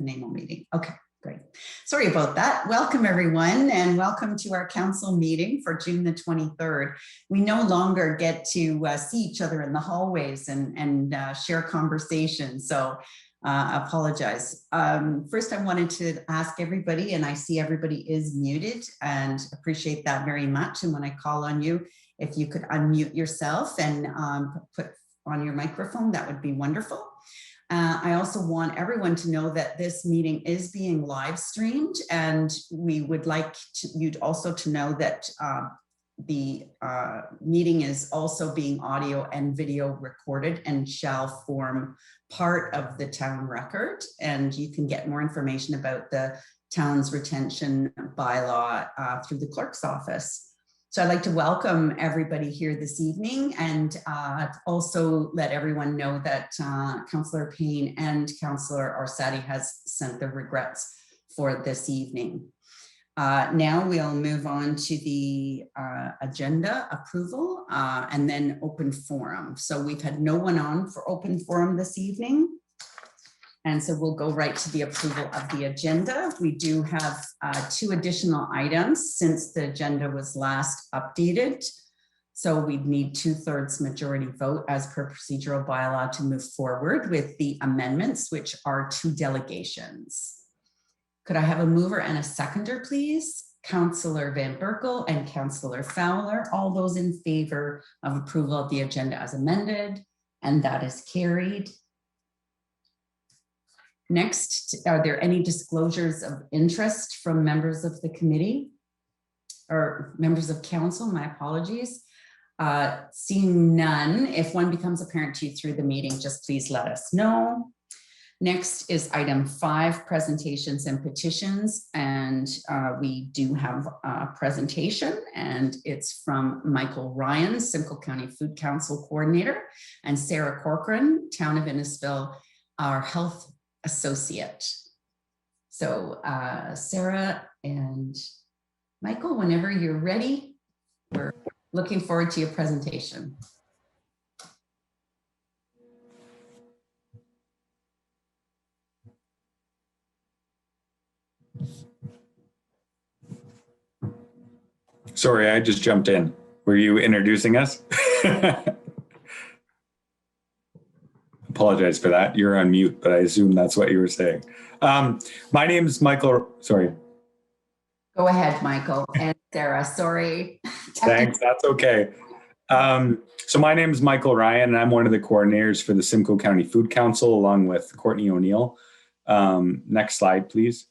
annual meeting. Okay, great. Sorry about that. Welcome everyone, and welcome to our council meeting for June the 23rd. We no longer get to see each other in the hallways and share conversations, so apologize. First, I wanted to ask everybody, and I see everybody is muted, and appreciate that very much. And when I call on you, if you could unmute yourself and put on your microphone, that would be wonderful. I also want everyone to know that this meeting is being live streamed, and we would like you also to know that the meeting is also being audio and video recorded and shall form part of the town record. And you can get more information about the town's retention bylaw through the clerk's office. So I'd like to welcome everybody here this evening, and also let everyone know that Councillor Payne and Councillor Orsatti has sent their regrets for this evening. Now we'll move on to the agenda approval and then open forum. So we've had no one on for open forum this evening. And so we'll go right to the approval of the agenda. We do have 2 additional items since the agenda was last updated. So we'd need 2/3 majority vote as per procedural bylaw to move forward with the amendments, which are 2 delegations. Could I have a mover and a seconder, please? Councillor Van Berkel and Councillor Fowler, all those in favor of approval of the agenda as amended, and that is carried. Next, are there any disclosures of interest from members of the committee or members of council? My apologies. Seeing none, if one becomes apparent to you through the meeting, just please let us know. Next is item 5, presentations and petitions. And we do have a presentation, and it's from Michael Ryan, Simcoe County Food Council Coordinator, and Sarah Corcoran, Town of Innisfil, our Health Associate. So Sarah and Michael, whenever you're ready, we're looking forward to your presentation. Sorry, I just jumped in. Were you introducing us? Apologize for that. You're on mute, but I assume that's what you were saying. My name is Michael. Sorry. Go ahead, Michael and Sarah. Sorry. Thanks. That's okay. So my name is Michael Ryan, and I'm one of the coordinators for the Simcoe County Food Council, along with Courtney O'Neill. Next slide, please.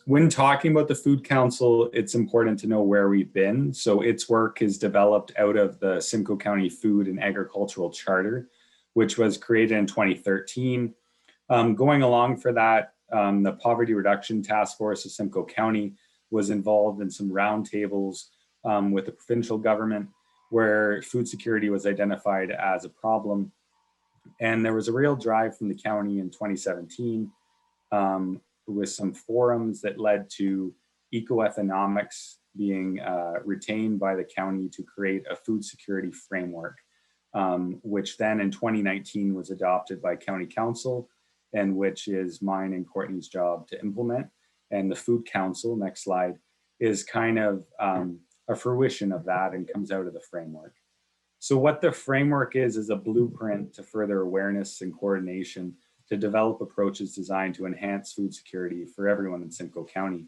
When talking about the Food Council, it's important to know where we've been. So its work is developed out of the Simcoe County Food and Agricultural Charter, which was created in 2013. Going along for that, the Poverty Reduction Task Force of Simcoe County was involved in some roundtables with the provincial government, where food security was identified as a problem. And there was a real drive from the county in 2017 with some forums that led to ecoeconomics being retained by the county to create a food security framework, which then in 2019 was adopted by County Council, and which is mine and Courtney's job to implement. And the Food Council, next slide, is kind of a fruition of that and comes out of the framework. So what the framework is a blueprint to further awareness and coordination to develop approaches designed to enhance food security for everyone in Simcoe County.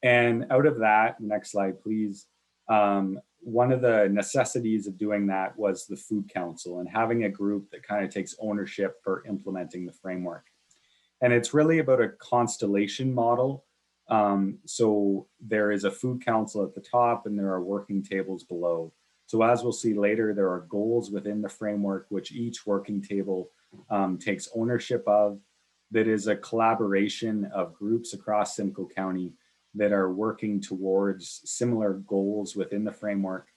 And out of that, next slide, please. One of the necessities of doing that was the Food Council and having a group that kind of takes ownership for implementing the framework. And it's really about a constellation model. So there is a Food Council at the top and there are working tables below. So as we'll see later, there are goals within the framework, which each working table takes ownership of. That is a collaboration of groups across Simcoe County that are working towards similar goals within the framework.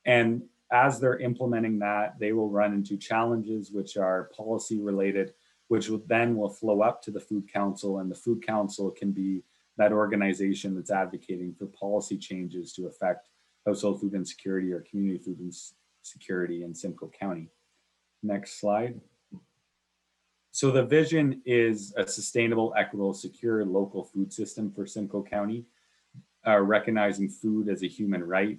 And as they're implementing that, they will run into challenges which are policy related, which will flow up to the Food Council, and the Food Council can be that organization that's advocating for policy changes to affect household food insecurity or community food insecurity in Simcoe County. Next slide. So the vision is a sustainable, equitable, secure local food system for Simcoe County, recognizing food as a human right,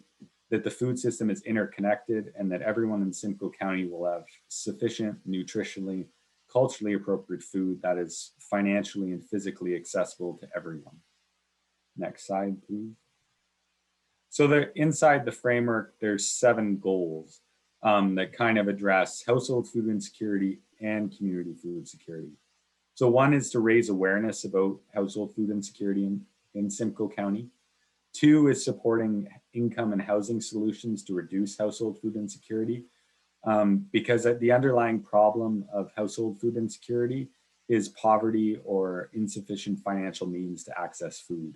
that the food system is interconnected, and that everyone in Simcoe County will have sufficient, nutritionally, culturally appropriate food that is financially and physically accessible to everyone. Next slide, please. So inside the framework, there's 7 goals that kind of address household food insecurity and community food security. So one is to raise awareness about household food insecurity in Simcoe County. 2 is supporting income and housing solutions to reduce household food insecurity, because the underlying problem of household food insecurity is poverty or insufficient financial means to access food.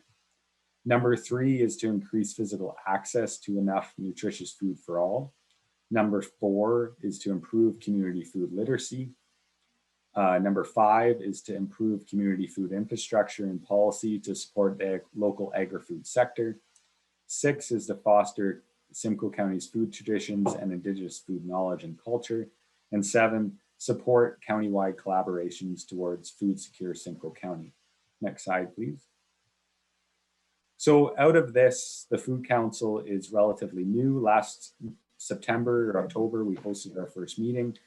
Number 3 is to increase physical access to enough nutritious food for all. Number 4 is to improve community food literacy. Number 5 is to improve community food infrastructure and policy to support the local agri-food sector. 6 is to foster Simcoe County's food traditions and Indigenous food knowledge and culture. And 7, support countywide collaborations towards food secure Simcoe County. Next slide, please. So out of this, the Food Council is relatively new. Last September or October, we hosted our first meeting.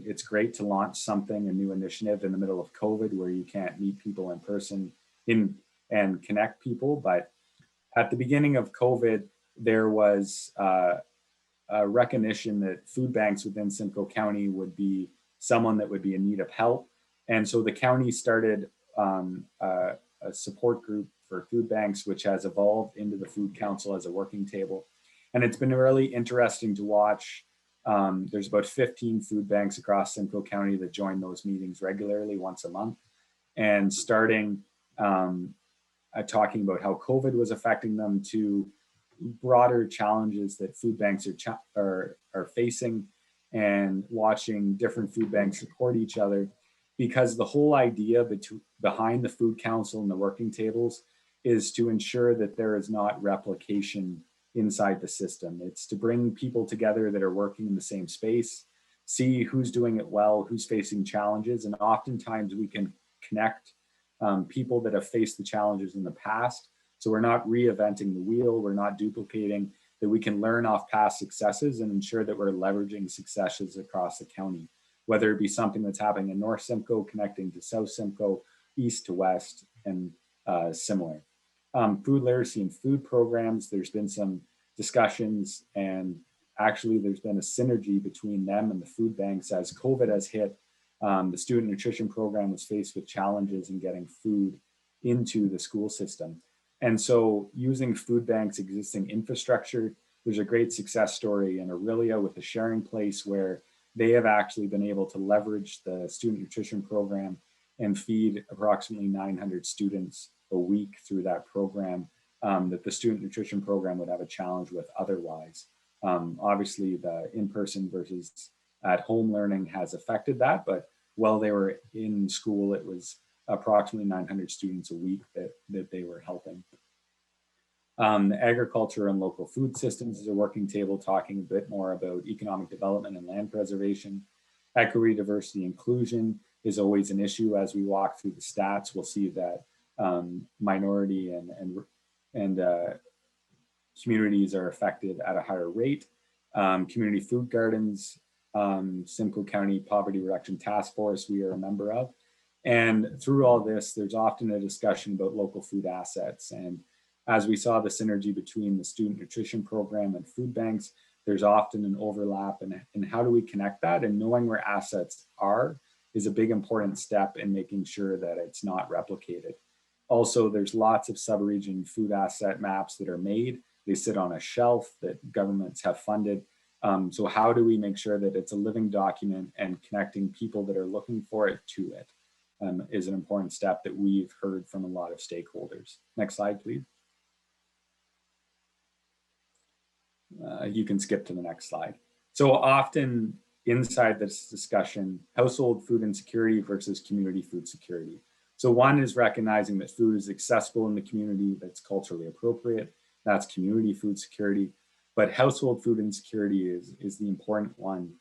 It's great to launch something, a new initiative in the middle of COVID where you can't meet people in person and connect people. But at the beginning of COVID, there was a recognition that food banks within Simcoe County would be someone that would be in need of help. And so the county started a support group for food banks, which has evolved into the Food Council as a working table. And it's been really interesting to watch. There's about 15 food banks across Simcoe County that join those meetings regularly once a month, and starting talking about how COVID was affecting them to broader challenges that food banks are facing, and watching different food banks support each other, because the whole idea behind the Food Council and the working tables is to ensure that there is not replication inside the system. It's to bring people together that are working in the same space, see who's doing it well, who's facing challenges, and oftentimes we can connect people that have faced the challenges in the past. So we're not reinventing the wheel, we're not duplicating, that we can learn off past successes and ensure that we're leveraging successes across the county, whether it be something that's happening in North Simcoe connecting to South Simcoe, east to west, and similar. Food literacy and food programs, there's been some discussions, and actually there's been a synergy between them and the food banks. As COVID has hit, the student nutrition program was faced with challenges in getting food into the school system. And so using food banks' existing infrastructure, there's a great success story in Aurelia with a sharing place where they have actually been able to leverage the student nutrition program and feed approximately 900 students a week through that program, that the student nutrition program would have a challenge with otherwise. Obviously, the in-person versus at-home learning has affected that, but while they were in school, it was approximately 900 students a week that they were helping. The agriculture and local food systems is a working table talking a bit more about economic development and land preservation. Equity, diversity, inclusion is always an issue. As we walk through the stats, we'll see that minority and communities are affected at a higher rate. Community food gardens, Simcoe County Poverty Reduction Task Force, we are a member of. And through all this, there's often a discussion about local food assets. And as we saw the synergy between the student nutrition program and food banks, there's often an overlap, and how do we connect that? And knowing where assets are is a big important step in making sure that it's not replicated. Also, there's lots of sub-region food asset maps that are made. They sit on a shelf that governments have funded. So how do we make sure that it's a living document, and connecting people that are looking for it to it is an important step that we've heard from a lot of stakeholders. Next slide, please. You can skip to the next slide. So often inside this discussion, household food insecurity versus community food security. So one is recognizing that food is accessible in the community, that's culturally appropriate. That's community food security. But household food insecurity is the important one,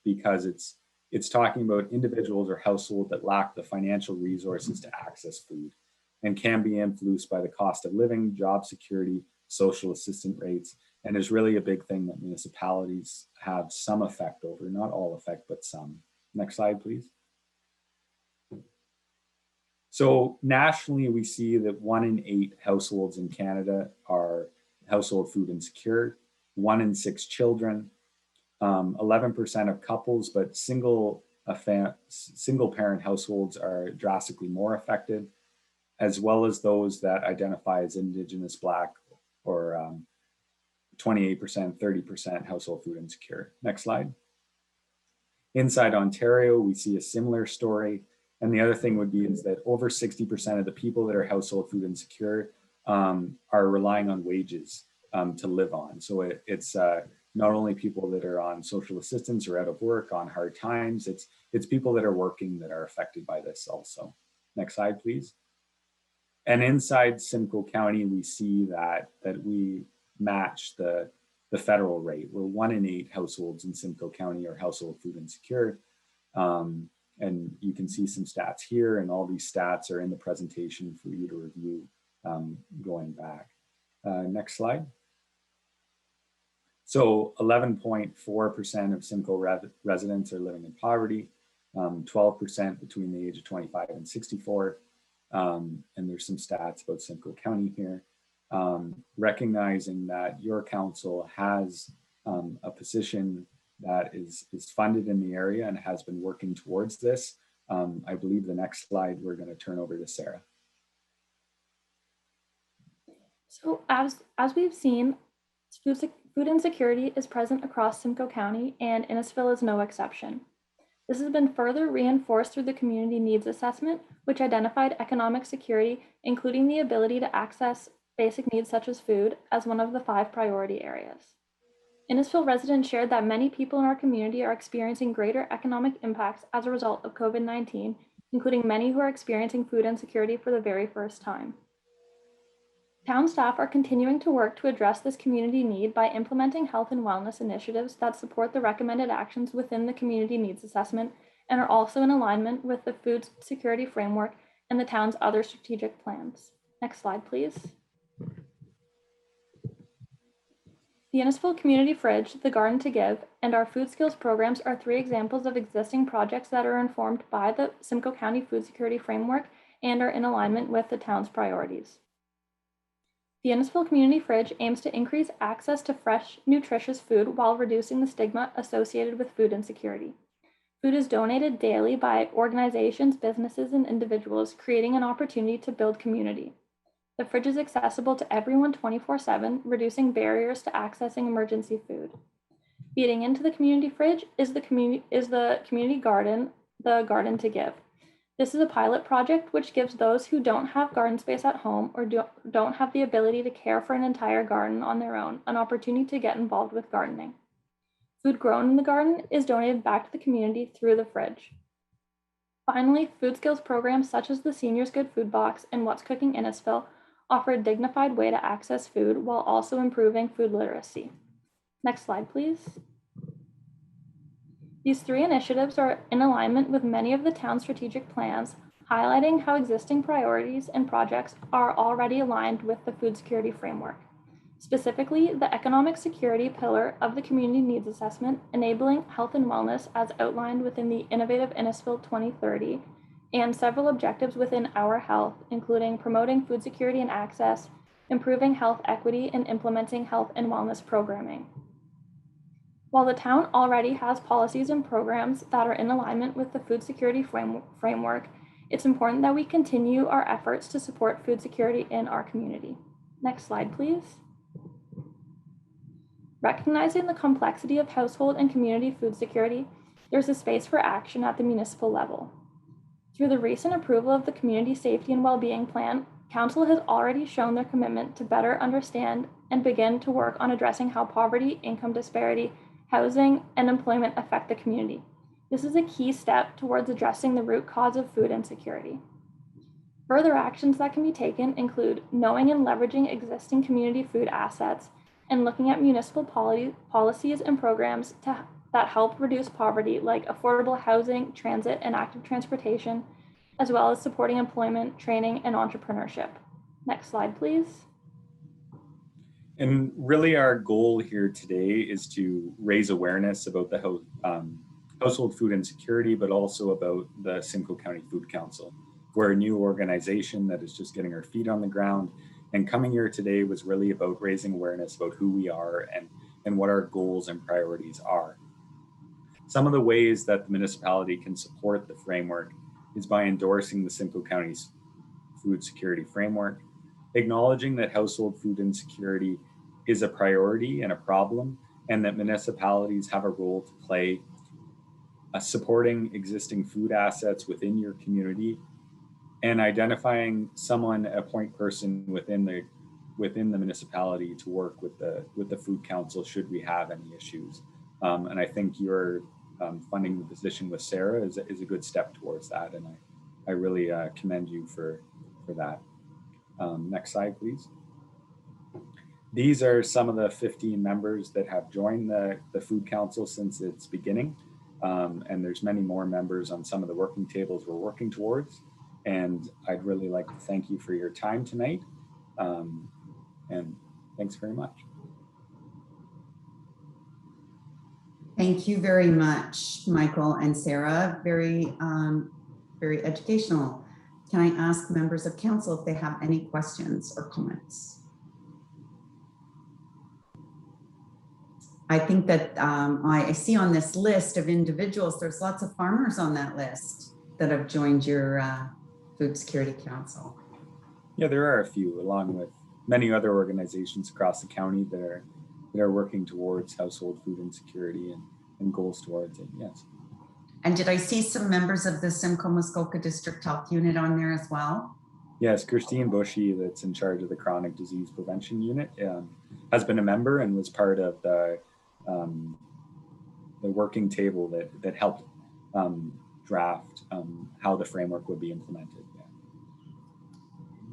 because it's It's talking about individuals or households that lack the financial resources to access food and can be influenced by the cost of living, job security, social assistance rates, and is really a big thing that municipalities have some effect over, not all effect, but some. Next slide, please. So nationally, we see that 1 in 8 households in Canada are household food insecure, 1 in 6 children, 11% of couples, but single parent households are drastically more affected, as well as those that identify as Indigenous, Black, or 28%, 30% household food insecure. Next slide. Inside Ontario, we see a similar story. And the other thing would be is that over 60% of the people that are household food insecure are relying on wages to live on. So it's not only people that are on social assistance or out of work on hard times, it's people that are working that are affected by this also. Next slide, please. And inside Simcoe County, we see that we match the federal rate, where 1 in 8 households in Simcoe County are household food insecure. And you can see some stats here, and all these stats are in the presentation for you to review going back. Next slide. So 11.4% of Simcoe residents are living in poverty, 12% between the age of 25 and 64. And there's some stats about Simcoe County here. Recognizing that your council has a position that is funded in the area and has been working towards this. I believe the next slide we're going to turn over to Sarah. So as we've seen, food insecurity is present across Simcoe County, and Innisfil is no exception. This has been further reinforced through the community needs assessment, which identified economic security, including the ability to access basic needs such as food, as one of the 5 priority areas. Innisfil residents shared that many people in our community are experiencing greater economic impacts as a result of COVID-19, including many who are experiencing food insecurity for the very first time. Town staff are continuing to work to address this community need by implementing health and wellness initiatives that support the recommended actions within the community needs assessment and are also in alignment with the food security framework and the town's other strategic plans. Next slide, please. The Innisfil Community Fridge, the Garden to Give, and our food skills programs are 3 examples of existing projects that are informed by the Simcoe County Food Security Framework and are in alignment with the town's priorities. The Innisfil Community Fridge aims to increase access to fresh, nutritious food while reducing the stigma associated with food insecurity. Food is donated daily by organizations, businesses, and individuals, creating an opportunity to build community. The fridge is accessible to everyone 24/7, reducing barriers to accessing emergency food. Feeding into the community fridge is the community garden, the Garden to Give. This is a pilot project which gives those who don't have garden space at home or don't have the ability to care for an entire garden on their own an opportunity to get involved with gardening. Food grown in the garden is donated back to the community through the fridge. Finally, food skills programs such as the Seniors Good Food Box and What's Cooking Innisfil offer a dignified way to access food while also improving food literacy. Next slide, please. These 3 initiatives are in alignment with many of the town's strategic plans, highlighting how existing priorities and projects are already aligned with the food security framework. Specifically, the economic security pillar of the community needs assessment, enabling health and wellness as outlined within the Innovative Innisfil 2030, and several objectives within Our Health, including promoting food security and access, improving health equity, and implementing health and wellness programming. While the town already has policies and programs that are in alignment with the food security framework, it's important that we continue our efforts to support food security in our community. Next slide, please. Recognizing the complexity of household and community food security, there's a space for action at the municipal level. Through the recent approval of the Community Safety and Wellbeing Plan, Council has already shown their commitment to better understand and begin to work on addressing how poverty, income disparity, housing, and employment affect the community. This is a key step towards addressing the root cause of food insecurity. Further actions that can be taken include knowing and leveraging existing community food assets and looking at municipal policies and programs that that help reduce poverty, like affordable housing, transit, and active transportation, as well as supporting employment, training, and entrepreneurship. Next slide, please. And really our goal here today is to raise awareness about the household food insecurity, but also about the Simcoe County Food Council. We're a new organization that is just getting our feet on the ground, and coming here today was really about raising awareness about who we are and what our goals and priorities are. Some of the ways that the municipality can support the framework is by endorsing the Simcoe County's food security framework, acknowledging that household food insecurity is a priority and a problem, and that municipalities have a role to play supporting existing food assets within your community, and identifying someone, a point person within the municipality to work with the food council should we have any issues. And I think your funding the position with Sarah is a good step towards that, and I really commend you for that. Next slide, please. These are some of the 15 members that have joined the Food Council since its beginning. And there's many more members on some of the working tables we're working towards. And I'd really like to thank you for your time tonight. And thanks very much. Thank you very much, Michael and Sarah. Very, very educational. Can I ask members of council if they have any questions or comments? I think that I see on this list of individuals, there's lots of farmers on that list that have joined your Food Security Council. Yeah, there are a few, along with many other organizations across the county that are working towards household food insecurity and goals towards it, yes. And did I see some members of the Simcoe Muskoka District Health Unit on there as well? Yes, Christine Bushy, that's in charge of the Chronic Disease Prevention Unit, has been a member and was part of the working table that helped draft how the framework would be implemented. Yeah.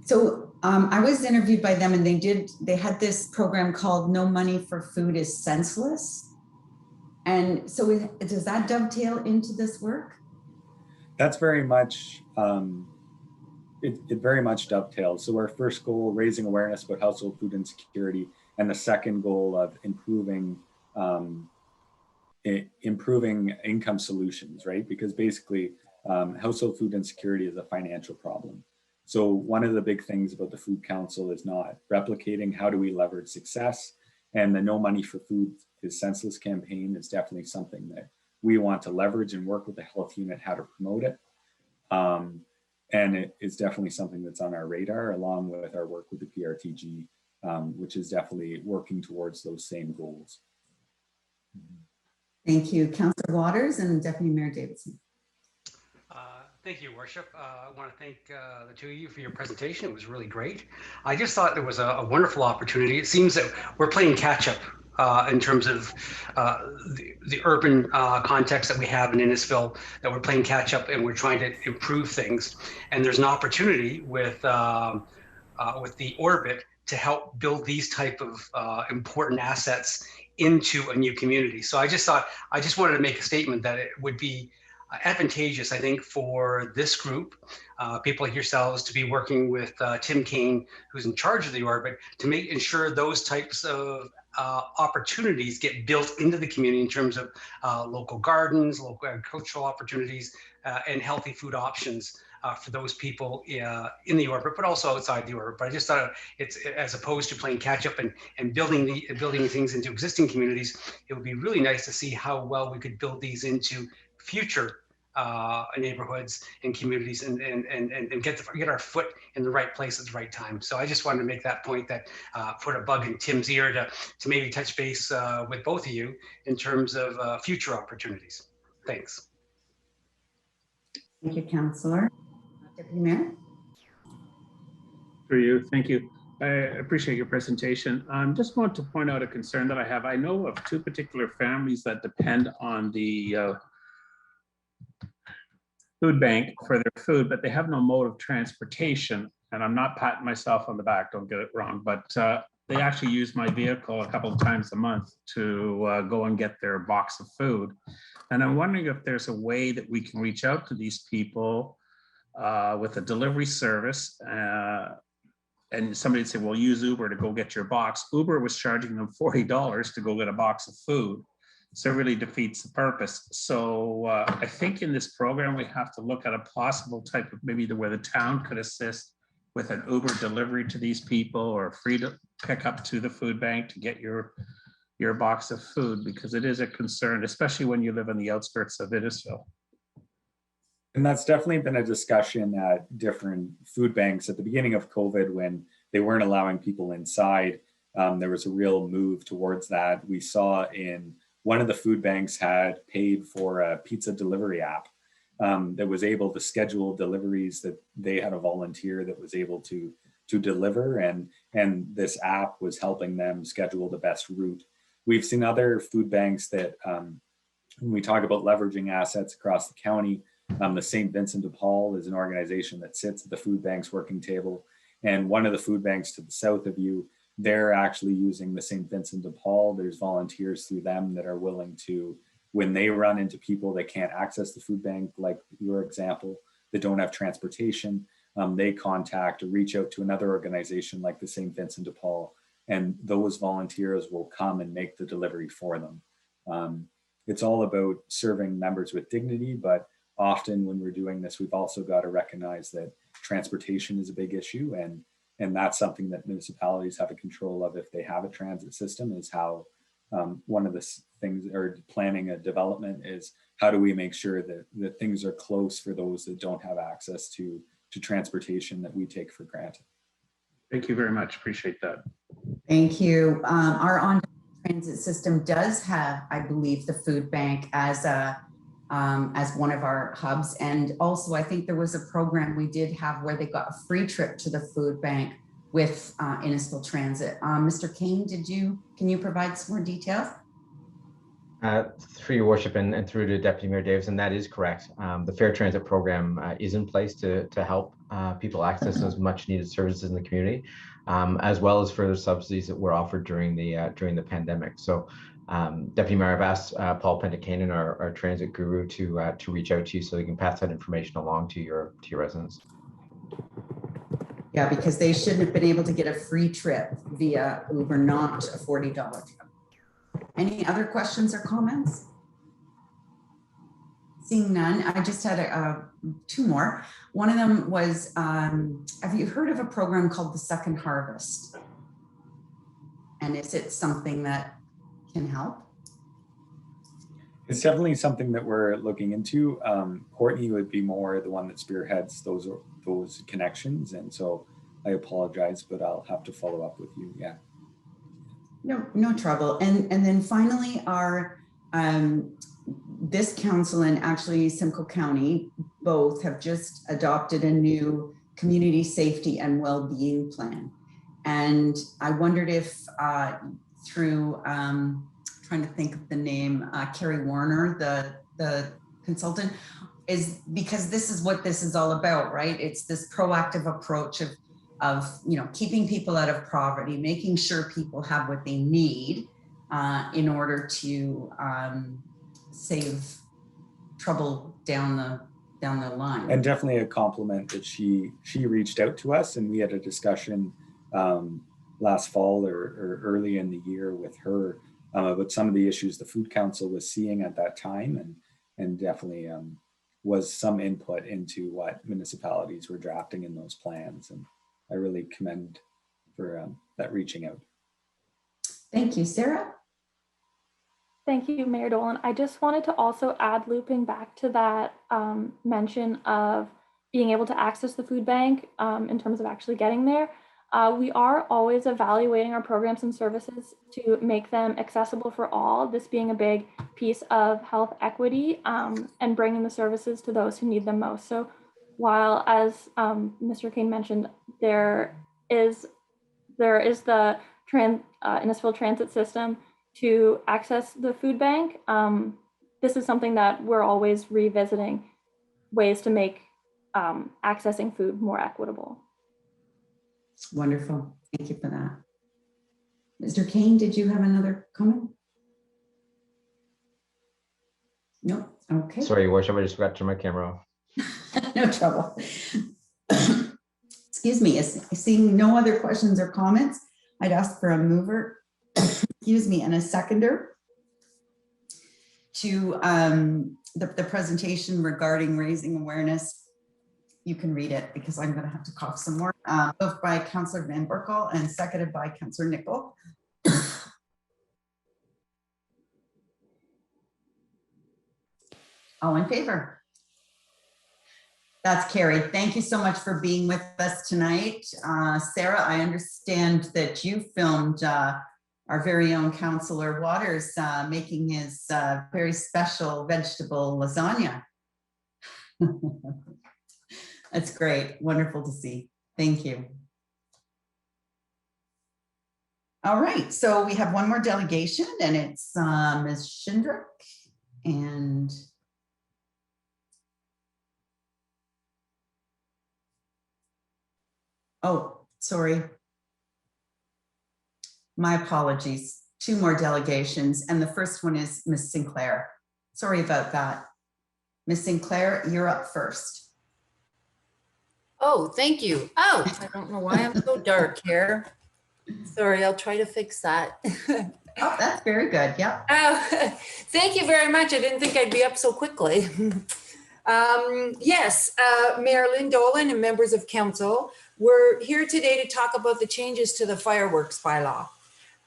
So I was interviewed by them, and they had this program called No Money for Food is Senseless. And so does that dovetail into this work? That's very much, it very much dovetails. So our first goal, raising awareness about household food insecurity, and the second goal of improving income solutions, right? Because basically household food insecurity is a financial problem. So one of the big things about the Food Council is not replicating how do we leverage success, and the No Money for Food is Senseless campaign is definitely something that we want to leverage and work with the health unit how to promote it. And it is definitely something that's on our radar, along with our work with the PRTG, which is definitely working towards those same goals. Thank you, Councillor Waters and Deputy Mayor Davidson. Thank you, Worship. I want to thank the two of you for your presentation. It was really great. I just thought there was a wonderful opportunity. It seems that we're playing catch up in terms of the urban context that we have in Innisfil, that we're playing catch up and we're trying to improve things. And there's an opportunity with the Orbit to help build these type of important assets into a new community. So I just wanted to make a statement that it would be advantageous, I think, for this group, people like yourselves, to be working with Tim Kane, who's in charge of the Orbit, to ensure those types of opportunities get built into the community in terms of local gardens, local agricultural opportunities, and healthy food options for those people in the Orbit, but also outside the Orbit. But I just thought it's, as opposed to playing catch up and building things into existing communities, it would be really nice to see how well we could build these into future neighborhoods and communities and get our foot in the right place at the right time. So I just wanted to make that point, that put a bug in Tim's ear to maybe touch base with both of you in terms of future opportunities. Thanks. Thank you, Councillor. Deputy Mayor. For you, thank you. I appreciate your presentation. Just want to point out a concern that I have. I know of two particular families that depend on the food bank for their food, but they have no mode of transportation. And I'm not patting myself on the back, don't get it wrong, but they actually use my vehicle a couple of times a month to go and get their box of food. And I'm wondering if there's a way that we can reach out to these people with a delivery service. And somebody said, well, use Uber to go get your box. Uber was charging them $40 to go get a box of food. So it really defeats the purpose. So I think in this program, we have to look at a possible type of maybe where the town could assist with an Uber delivery to these people, or free to pick up to the food bank to get your box of food, because it is a concern, especially when you live on the outskirts of Innisfil. And that's definitely been a discussion at different food banks at the beginning of COVID, when they weren't allowing people inside. There was a real move towards that. We saw in one of the food banks had paid for a pizza delivery app that was able to schedule deliveries, that they had a volunteer that was able to deliver, and this app was helping them schedule the best route. We've seen other food banks that when we talk about leveraging assets across the county, the St. Vincent de Paul is an organization that sits at the food bank's working table. And one of the food banks to the south of you, they're actually using the St. Vincent de Paul. There's volunteers through them that are willing to, when they run into people that can't access the food bank, like your example, that don't have transportation, they contact or reach out to another organization like the St. Vincent de Paul, and those volunteers will come and make the delivery for them. It's all about serving members with dignity, but often when we're doing this, we've also got to recognize that transportation is a big issue, and that's something that municipalities have a control of if they have a transit system, is how one of the things, or planning a development, is how do we make sure that things are close for those that don't have access to transportation that we take for granted. Thank you very much. Appreciate that. Thank you. Our on transit system does have, I believe, the food bank as one of our hubs. And also, I think there was a program we did have where they got a free trip to the food bank with Innisfil Transit. Mr. Kane, can you provide some more details? Through your worship and through to Deputy Mayor Davison, that is correct. The Fair Transit program is in place to help people access those much needed services in the community, as well as further subsidies that were offered during the pandemic. So Deputy Mayor, I've asked Paul Pentakainen, our transit guru, to reach out to you so they can pass that information along to your residents. Yeah, because they shouldn't have been able to get a free trip via Uber, not a $40 trip. Any other questions or comments? Seeing none, I just had two more. One of them was, have you heard of a program called the Second Harvest? And is it something that can help? It's definitely something that we're looking into. Courtney would be more the one that spearheads those connections, and so I apologize, but I'll have to follow up with you. Yeah. No trouble. And then finally, our this council and actually Simcoe County both have just adopted a new community safety and well-being plan. And I wondered if through trying to think of the name, Carrie Warner, the consultant, is because this is what this is all about, right? It's this proactive approach of keeping people out of poverty, making sure people have what they need in order to save trouble down the line. And definitely a compliment that she reached out to us, and we had a discussion last fall or early in the year with her about some of the issues the Food Council was seeing at that time, and definitely was some input into what municipalities were drafting in those plans. And I really commend for that reaching out. Thank you, Sarah. Thank you, Mayor Dolan. I just wanted to also add, looping back to that mention of being able to access the food bank in terms of actually getting there. We are always evaluating our programs and services to make them accessible for all, this being a big piece of health equity and bringing the services to those who need them most. So while, as Mr. King mentioned, there is the Innisfil transit system to access the food bank, this is something that we're always revisiting, ways to make accessing food more equitable. Wonderful. Thank you for that. Mr. Kane, did you have another comment? No, okay. Sorry, Your Worship, I just forgot to turn my camera off. No trouble. Excuse me, seeing no other questions or comments, I'd ask for a mover, excuse me, and a seconder to the presentation regarding raising awareness. You can read it because I'm going to have to cough some more. Moved by Councillor Van Berkel and seconded by Councillor Nicol. All in favor? That's carried. Thank you so much for being with us tonight. Sarah, I understand that you filmed our very own Councillor Waters making his very special vegetable lasagna. That's great. Wonderful to see. Thank you. All right, so we have one more delegation and it's Ms. Schindrick and oh, sorry. My apologies. Two more delegations and the first one is Ms. Sinclair. Sorry about that. Ms. Sinclair, you're up first. Oh, thank you. Oh, I don't know why I'm so dark here. Sorry, I'll try to fix that. Oh, that's very good. Yeah. Thank you very much. I didn't think I'd be up so quickly. Yes, Mayor Lynn Dolan and members of council, we're here today to talk about the changes to the fireworks bylaw.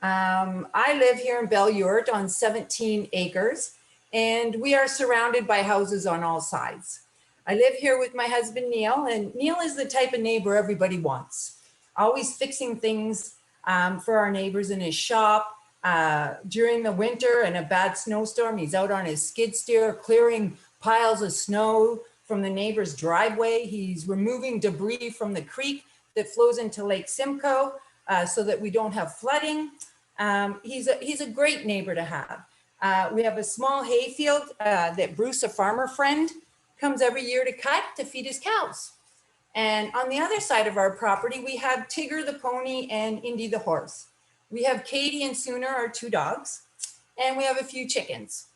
I live here in Belleurt on 17 acres, and we are surrounded by houses on all sides. I live here with my husband, Neil, and Neil is the type of neighbor everybody wants. Always fixing things for our neighbors in his shop. During the winter and a bad snowstorm, he's out on his skid steer clearing piles of snow from the neighbor's driveway. He's removing debris from the creek that flows into Lake Simcoe so that we don't have flooding. He's a great neighbor to have. We have a small hayfield that Bruce, a farmer friend, comes every year to cut to feed his cows. And on the other side of our property, we have Tigger the pony and Indy the horse. We have Katie and Sooner, our two dogs, and we have a few chickens.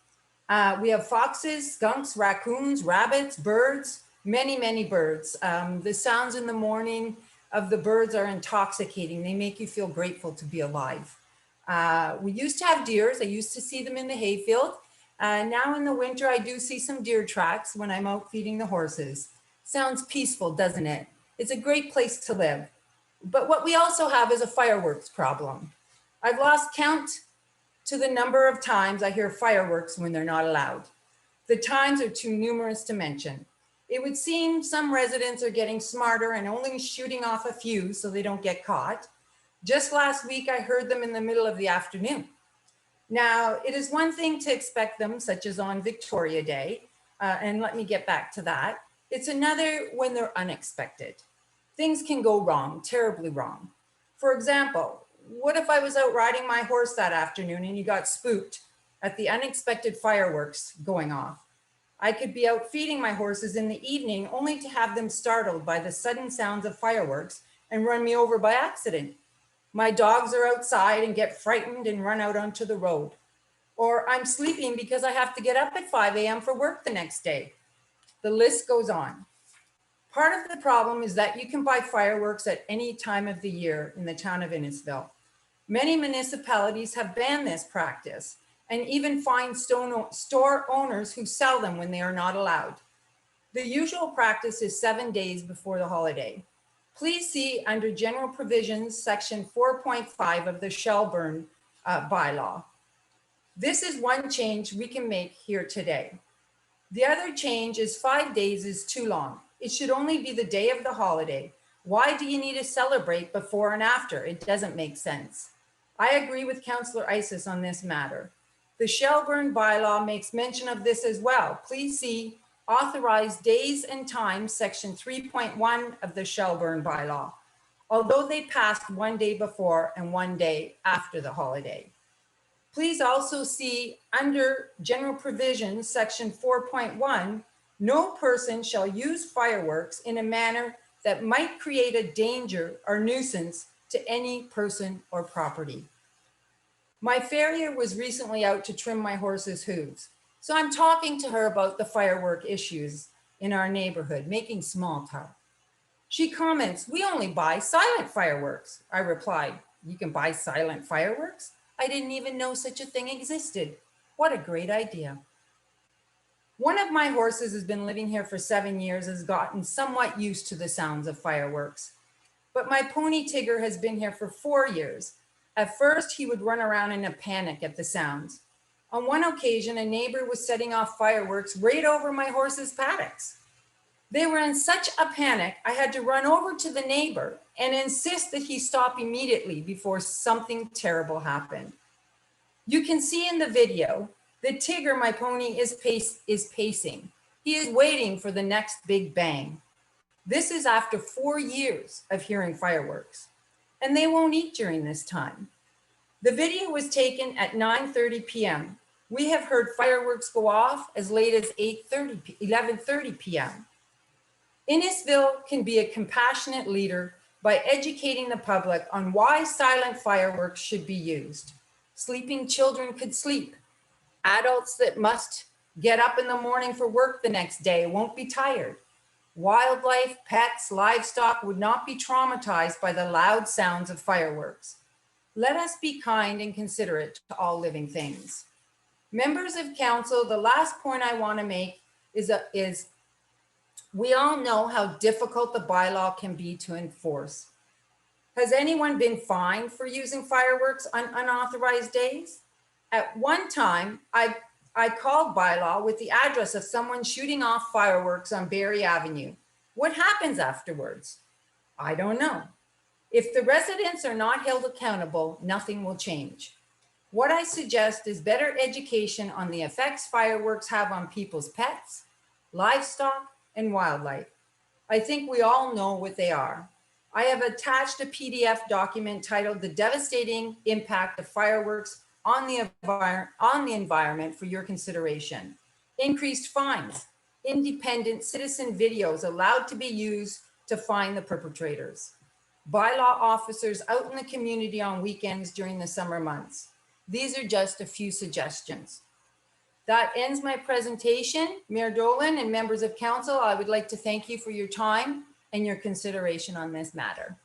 We have foxes, skunks, raccoons, rabbits, birds, many, many birds. The sounds in the morning of the birds are intoxicating. They make you feel grateful to be alive. We used to have deers. I used to see them in the hayfield. Now in the winter, I do see some deer tracks when I'm out feeding the horses. Sounds peaceful, doesn't it? It's a great place to live. But what we also have is a fireworks problem. I've lost count to the number of times I hear fireworks when they're not allowed. The times are too numerous to mention. It would seem some residents are getting smarter and only shooting off a few so they don't get caught. Just last week, I heard them in the middle of the afternoon. Now, it is one thing to expect them, such as on Victoria Day, and let me get back to that. It's another when they're unexpected. Things can go wrong, terribly wrong. For example, what if I was out riding my horse that afternoon and you got spooked at the unexpected fireworks going off? I could be out feeding my horses in the evening only to have them startled by the sudden sounds of fireworks and run me over by accident. My dogs are outside and get frightened and run out onto the road. Or I'm sleeping because I have to get up at 5 a.m. for work the next day. The list goes on. Part of the problem is that you can buy fireworks at any time of the year in the town of Innisfil. Many municipalities have banned this practice and even fined store owners who sell them when they are not allowed. The usual practice is 7 days before the holiday. Please see under General Provisions, Section 4.5 of the Shelburne bylaw. This is one change we can make here today. The other change is 5 days is too long. It should only be the day of the holiday. Why do you need to celebrate before and after? It doesn't make sense. I agree with Councillor Isis on this matter. The Shelburne bylaw makes mention of this as well. Please see Authorized Days and Times, Section 3.1 of the Shelburne bylaw, although they passed 1 day before and 1 day after the holiday. Please also see under General Provisions, Section 4.1, no person shall use fireworks in a manner that might create a danger or nuisance to any person or property. My farrier was recently out to trim my horse's hooves, so I'm talking to her about the firework issues in our neighborhood, making small talk. She comments, "We only buy silent fireworks." I replied, "You can buy silent fireworks? I didn't even know such a thing existed. What a great idea." One of my horses has been living here for 7 years, has gotten somewhat used to the sounds of fireworks. But my pony Tigger has been here for 4 years. At first, he would run around in a panic at the sounds. On one occasion, a neighbor was setting off fireworks right over my horse's paddocks. They were in such a panic, I had to run over to the neighbor and insist that he stop immediately before something terrible happened. You can see in the video that Tigger, my pony, is pacing. He is waiting for the next big bang. This is after 4 years of hearing fireworks, and they won't eat during this time. The video was taken at 9:30 p.m. We have heard fireworks go off as late as 11:30 p.m. Innisfil can be a compassionate leader by educating the public on why silent fireworks should be used. Sleeping children could sleep. Adults that must get up in the morning for work the next day won't be tired. Wildlife, pets, livestock would not be traumatized by the loud sounds of fireworks. Let us be kind and considerate to all living things. Members of council, the last point I want to make is we all know how difficult the bylaw can be to enforce. Has anyone been fined for using fireworks on unauthorized days? At one time, I called Bylaw with the address of someone shooting off fireworks on Barry Avenue. What happens afterwards? I don't know. If the residents are not held accountable, nothing will change. What I suggest is better education on the effects fireworks have on people's pets, livestock, and wildlife. I think we all know what they are. I have attached a PDF document titled "The Devastating Impact of Fireworks on the environment" for your consideration. Increased fines, independent citizen videos allowed to be used to find the perpetrators, bylaw officers out in the community on weekends during the summer months. These are just a few suggestions. That ends my presentation. Mayor Dolan and members of council, I would like to thank you for your time and your consideration on this matter.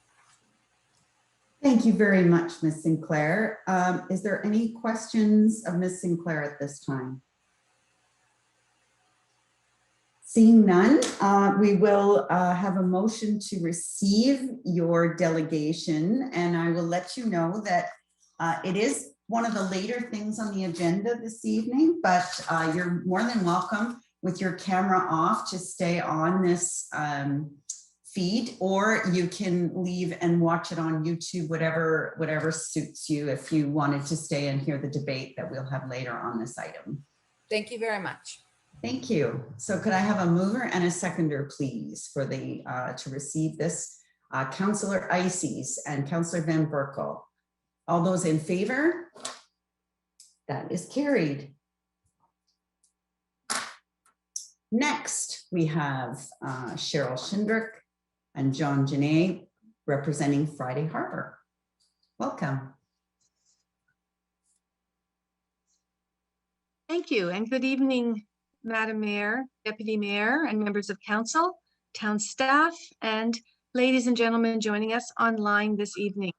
Thank you very much, Ms. Sinclair. Is there any questions of Ms. Sinclair at this time? Seeing none, we will have a motion to receive your delegation, and I will let you know that it is one of the later things on the agenda this evening, but you're more than welcome with your camera off to stay on this feed, or you can leave and watch it on YouTube, whatever suits you, if you wanted to stay and hear the debate that we'll have later on this item. Thank you very much. Thank you. So could I have a mover and a seconder, please, for the to receive this? Councillor Ices and Councillor Van Berkel. All those in favor? That is carried. Next, we have Cheryl Schindrick and John Janae representing Friday Harbor. Welcome. Thank you, and good evening, Madam Mayor, Deputy Mayor, and members of council, town staff, and ladies and gentlemen joining us online this evening.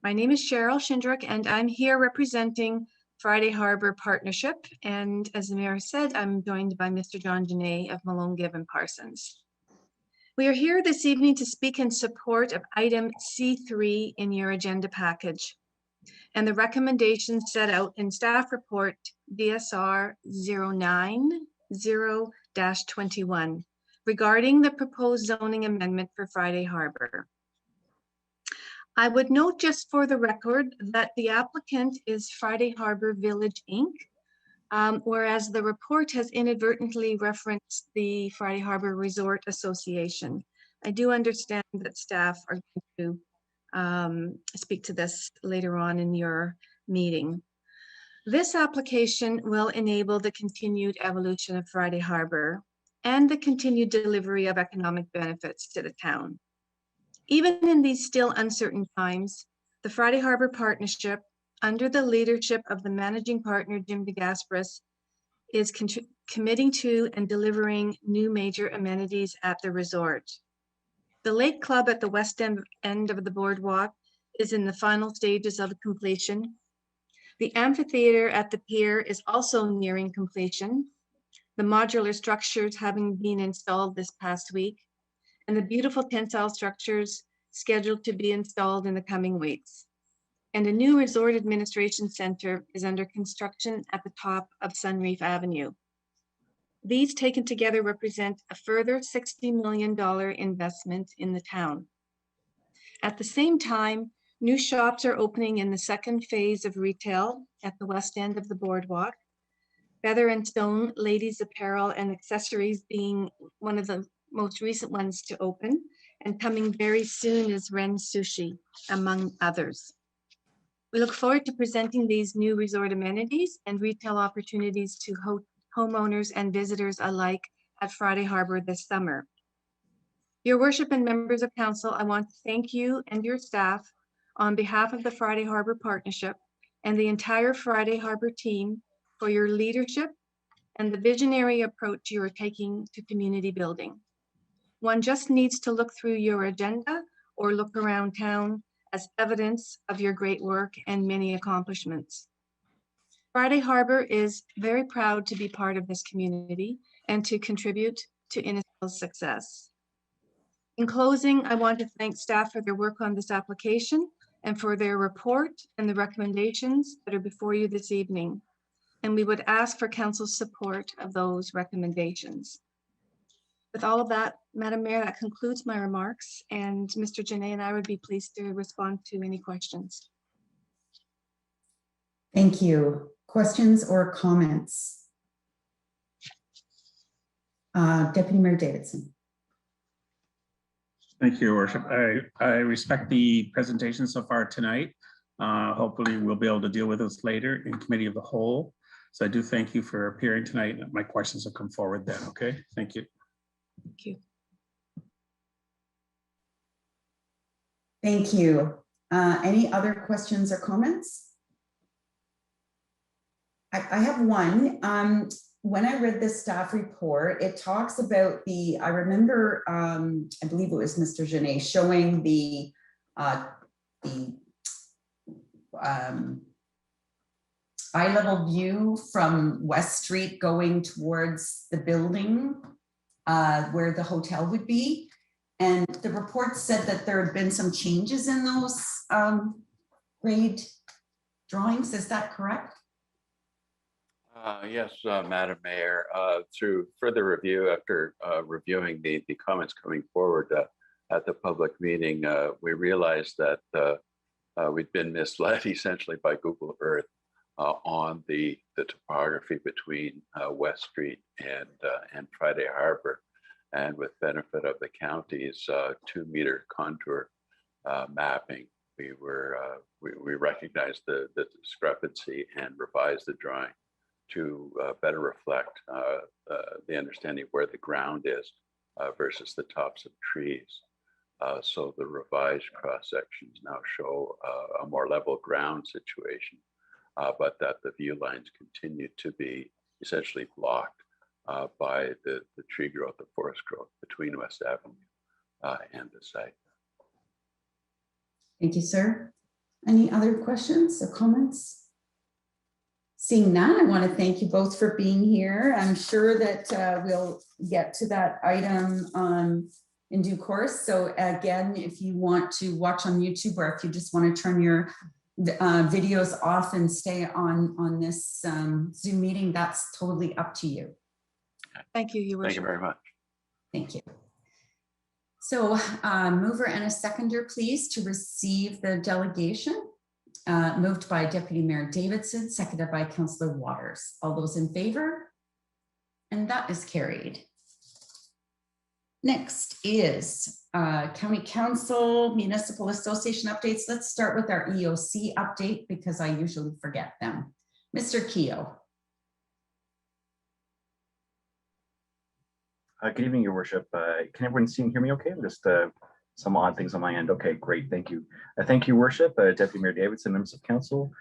My name is Cheryl Schindrick, and I'm here representing Friday Harbor Partnership. And as the mayor said, I'm joined by Mr. John Janae of Malone, Gibb & Parsons. We are here this evening to speak in support of item C3 in your agenda package and the recommendations set out in staff report DSR 090-21 regarding the proposed zoning amendment for Friday Harbor. I would note just for the record that the applicant is Friday Harbor Village Inc., whereas the report has inadvertently referenced the Friday Harbor Resort Association. I do understand that staff are going to speak to this later on in your meeting. This application will enable the continued evolution of Friday Harbor and the continued delivery of economic benefits to the town. Even in these still uncertain times, the Friday Harbor Partnership under the leadership of the managing partner, Jim DeGasperis, is committing to and delivering new major amenities at the resort. The Lake Club at the west end of the boardwalk is in the final stages of completion. The amphitheater at the pier is also nearing completion, the modular structures having been installed this past week, and the beautiful tensile structures scheduled to be installed in the coming weeks. And a new resort administration center is under construction at the top of Sunreef Avenue. These taken together represent a further $60 million investment in the town. At the same time, new shops are opening in the second phase of retail at the west end of the boardwalk. Feather and Stone Ladies Apparel and Accessories being one of the most recent ones to open, and coming very soon is Ren Sushi, among others. We look forward to presenting these new resort amenities and retail opportunities to homeowners and visitors alike at Friday Harbor this summer. Your worship and members of council, I want to thank you and your staff on behalf of the Friday Harbor Partnership and the entire Friday Harbor team for your leadership and the visionary approach you are taking to community building. One just needs to look through your agenda or look around town as evidence of your great work and many accomplishments. Friday Harbor is very proud to be part of this community and to contribute to Innisfil's success. In closing, I want to thank staff for their work on this application and for their report and the recommendations that are before you this evening. And we would ask for council's support of those recommendations. With all of that, Madam Mayor, that concludes my remarks, and Mr. Janay and I would be pleased to respond to any questions. Thank you. Questions or comments? Deputy Mayor Davidson. Thank you, Your Worship. I respect the presentation so far tonight. Hopefully we'll be able to deal with this later in Committee of the Whole. So I do thank you for appearing tonight. My questions will come forward then, okay? Thank you. Thank you. Thank you. Any other questions or comments? I have one. When I read the staff report, it talks about the, I remember, I believe it was Mr. Janay showing the eye-level view from West Street going towards the building where the hotel would be. And the report said that there had been some changes in those grade drawings. Is that correct? Yes, Madam Mayor, through further review, after reviewing the comments coming forward at the public meeting, we realized that we'd been misled essentially by Google Earth on the topography between West Street and Friday Harbor. And with benefit of the county's 2-meter contour mapping, we recognized the discrepancy and revised the drawing to better reflect the understanding of where the ground is versus the tops of trees. So the revised cross sections now show a more level ground situation, but that the view lines continue to be essentially blocked by the tree growth, the forest growth between West Avenue and the site. Thank you, sir. Any other questions or comments? Seeing none, I want to thank you both for being here. I'm sure that we'll get to that item in due course. So again, if you want to watch on YouTube, or if you just want to turn your videos off and stay on this Zoom meeting, that's totally up to you. Thank you, Your Worship. Thank you very much. Thank you. So mover and a seconder, please, to receive the delegation. Moved by Deputy Mayor Davidson, seconded by Councillor Waters. All those in favor? And that is carried. Next is County Council Municipal Association updates. Let's start with our EOC update because I usually forget them. Mr. Keogh. Good evening, Your Worship. Can everyone see and hear me okay? Just some odd things on my end. Okay, great. Thank you. Thank you, Worship. Deputy Mayor Davidson, members of council.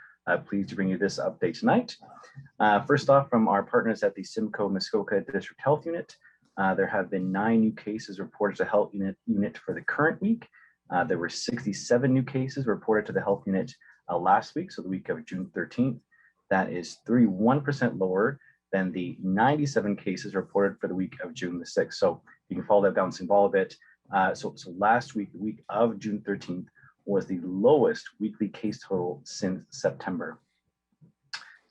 Pleased to bring you this update tonight. First off, from our partners at the Simcoe Muskoka District Health Unit, there have been 9 new cases reported to the health unit for the current week. There were 67 new cases reported to the health unit last week, so the week of June 13th. That is 31% lower than the 97 cases reported for the week of June the 6th. So you can follow that bouncing ball a bit. So last week, the week of June 13th, was the lowest weekly case total since September.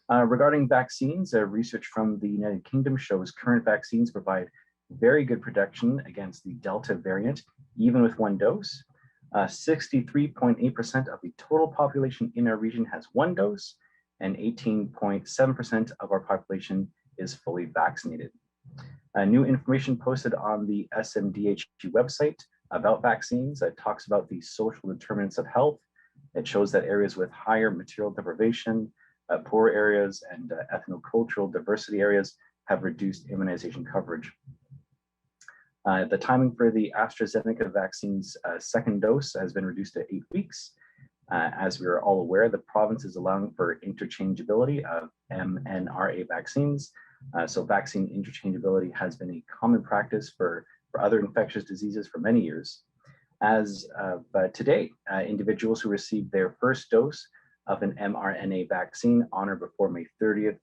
Regarding vaccines, research from the United Kingdom shows current vaccines provide very good protection against the Delta variant, even with 1 dose. 63.8% of the total population in our region has 1 dose, and 18.7% of our population is fully vaccinated. New information posted on the SMDHG website about vaccines. It talks about the social determinants of health. It shows that areas with higher material deprivation, poor areas, and ethnocultural diversity areas have reduced immunization coverage. The timing for the AstraZeneca vaccine's 2nd dose has been reduced to 8 weeks. As we are all aware, the province is allowing for interchangeability of mRNA vaccines. So vaccine interchangeability has been a common practice for other infectious diseases for many years. But today, individuals who received their 1st dose of an mRNA vaccine on or before May 30th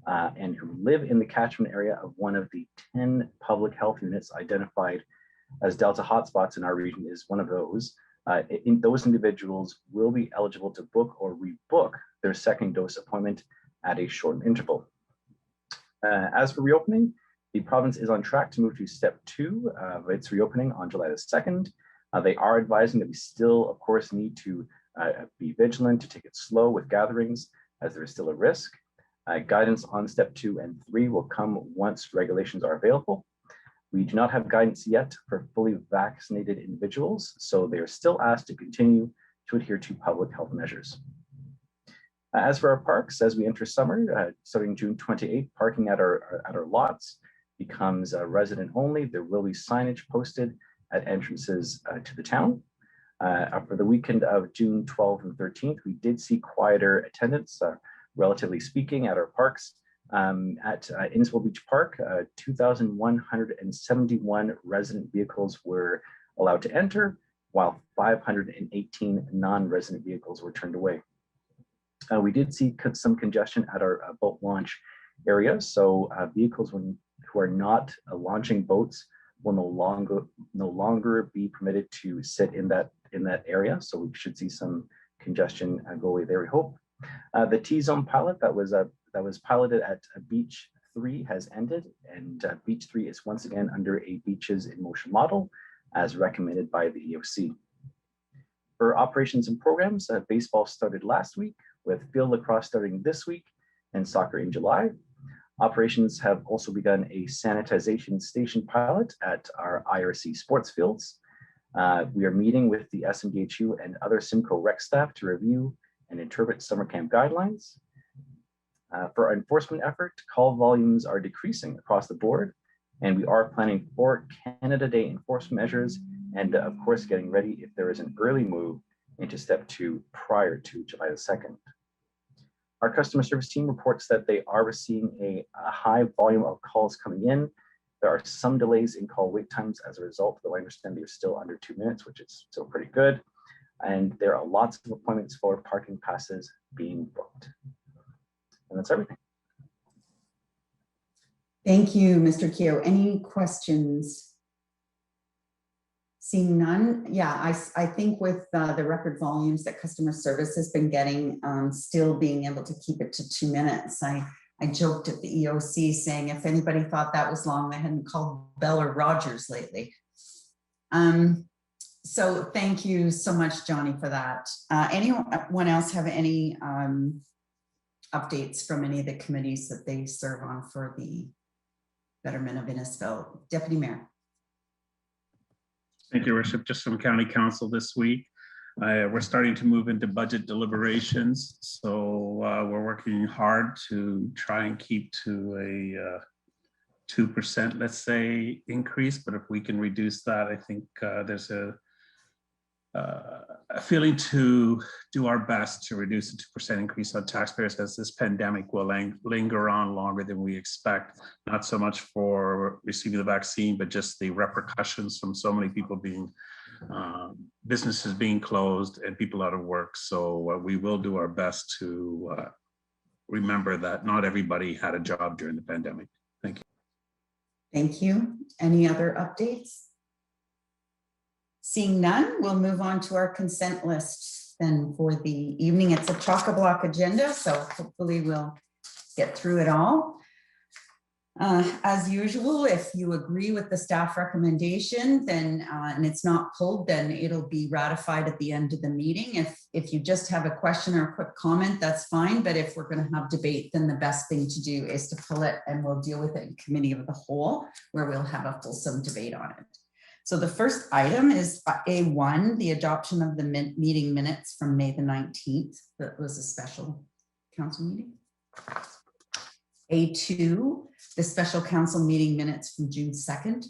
and who live in the catchment area of one of the 10 public health units identified as Delta hotspots in our region is one of those. Those individuals will be eligible to book or rebook their 2nd dose appointment at a shortened interval. As for reopening, the province is on track to move to step 2 of its reopening on July the 2nd. They are advising that we still, of course, need to be vigilant, to take it slow with gatherings, as there is still a risk. Guidance on step 2 and 3 will come once regulations are available. We do not have guidance yet for fully vaccinated individuals, so they are still asked to continue to adhere to public health measures. As for our parks, as we enter summer, starting June 28th, parking at our lots becomes resident only. There will be signage posted at entrances to the town. For the weekend of June 12th and 13th, we did see quieter attendance, relatively speaking, at our parks. At Innisfil Beach Park, 2,171 resident vehicles were allowed to enter, while 518 non-resident vehicles were turned away. We did see some congestion at our boat launch area, so vehicles who are not launching boats will no longer be permitted to sit in that area. So we should see some congestion go away there, we hope. The T-zone pilot that was piloted at Beach 3 has ended, and Beach 3 is once again under a Beaches in Motion model as recommended by the EOC. For operations and programs, baseball started last week, with field lacrosse starting this week and soccer in July. Operations have also begun a sanitization station pilot at our IRC sports fields. We are meeting with the SMDHU and other Simcoe rec staff to review and interpret summer camp guidelines. For our enforcement effort, call volumes are decreasing across the board, and we are planning for Canada Day enforcement measures and of course getting ready if there is an early move into step 2 prior to July the 2nd. Our customer service team reports that they are receiving a high volume of calls coming in. There are some delays in call wait times as a result, though I understand they're still under 2 minutes, which is still pretty good. And there are lots of appointments for parking passes being booked. And that's everything. Thank you, Mr. Keogh. Any questions? Seeing none, yeah, I think with the record volumes that customer service has been getting, still being able to keep it to 2 minutes. I joked at the EOC saying if anybody thought that was long, they hadn't called Bell or Rogers lately. So thank you so much, Johnny, for that. Anyone else have any updates from any of the committees that they serve on for the betterment of Innisfil? Deputy Mayor. Thank you, Worship. Just from County Council this week. We're starting to move into budget deliberations. So we're working hard to try and keep to a 2%, let's say, increase. But if we can reduce that, I think there's a feeling to do our best to reduce the 2% increase on taxpayers, as this pandemic will linger on longer than we expect, not so much for receiving the vaccine, but just the repercussions from so many people being, businesses being closed and people out of work. So we will do our best to remember that not everybody had a job during the pandemic. Thank you. Thank you. Any other updates? Seeing none, we'll move on to our consent list then for the evening. It's a chock-a-block agenda, so hopefully we'll get through it all. As usual, if you agree with the staff recommendation, then and it's not pulled, then it'll be ratified at the end of the meeting. If you just have a question or a quick comment, that's fine. But if we're going to have debate, then the best thing to do is to pull it, and we'll deal with it in committee of the whole, where we'll have a fulsome debate on it. So the first item is A1, the adoption of the meeting minutes from May the 19th. That was a special council meeting. A2, the special council meeting minutes from June 2nd.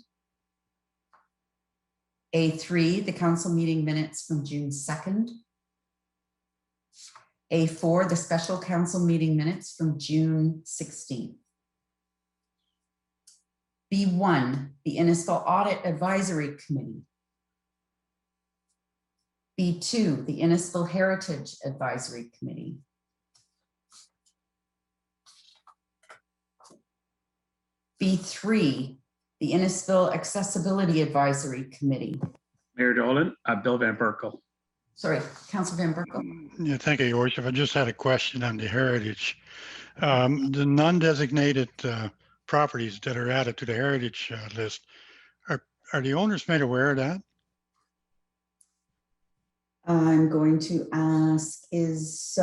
A3, the council meeting minutes from June 2nd. A4, the special council meeting minutes from June 16th. B1, the Innisfil Audit Advisory Committee. B2, the Innisfil Heritage Advisory Committee. B3, the Innisfil Accessibility Advisory Committee. Mayor Dolan, Bill Van Berkel. Sorry, Councilor Van Berkel. Yeah, thank you, Your Worship. I just had a question on the heritage. The non-designated properties that are added to the heritage list, are the owners made aware of that? I'm going to ask, is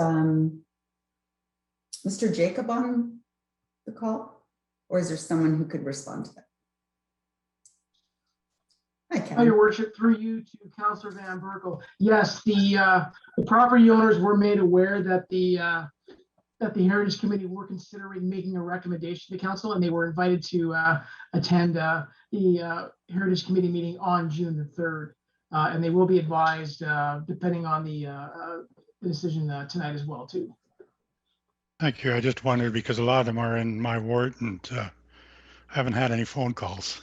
Mr. Jacob on the call? Or is there someone who could respond to that? Hi, Kevin. Your Worship, through you to Councillor Van Berkel. Yes, the property owners were made aware that the Heritage Committee were considering making a recommendation to Council, and they were invited to attend the Heritage Committee meeting on June the 3rd. And they will be advised depending on the decision tonight as well, too. Thank you. I just wondered because a lot of them are in my ward and haven't had any phone calls.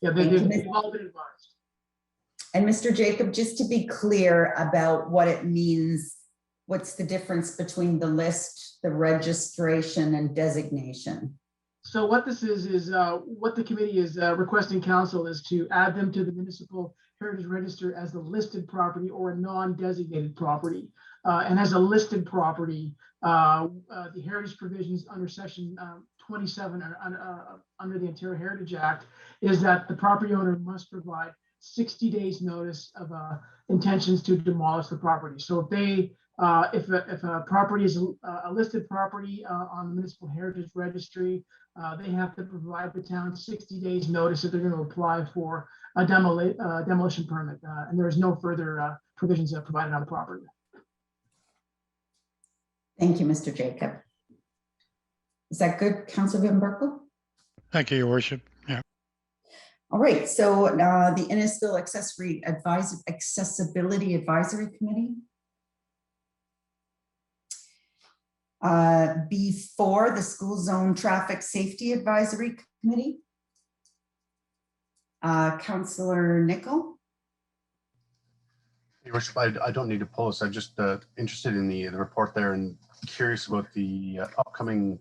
Yeah, they've all been advised. And Mr. Jacob, just to be clear about what it means, what's the difference between the list, the registration, and designation? So what this is what the committee is requesting Council is to add them to the Municipal Heritage Register as a listed property or a non-designated property. And as a listed property, the heritage provisions under section 27 under the Ontario Heritage Act is that the property owner must provide 60 days notice of intentions to demolish the property. So if they if a property is a listed property on the Municipal Heritage Registry, they have to provide the town 60 days notice if they're going to apply for a demolition permit, and there is no further provisions provided on the property. Thank you, Mr. Jacob. Is that good, Councilor Van Berkel? Thank you, Your Worship. Yeah. All right, so the Innisfil Accessory Accessibility Advisory Committee. B4, the School Zone Traffic Safety Advisory Committee. Councillor Nicol. Your Worship, I don't need to post. I'm just interested in the report there and curious about the upcoming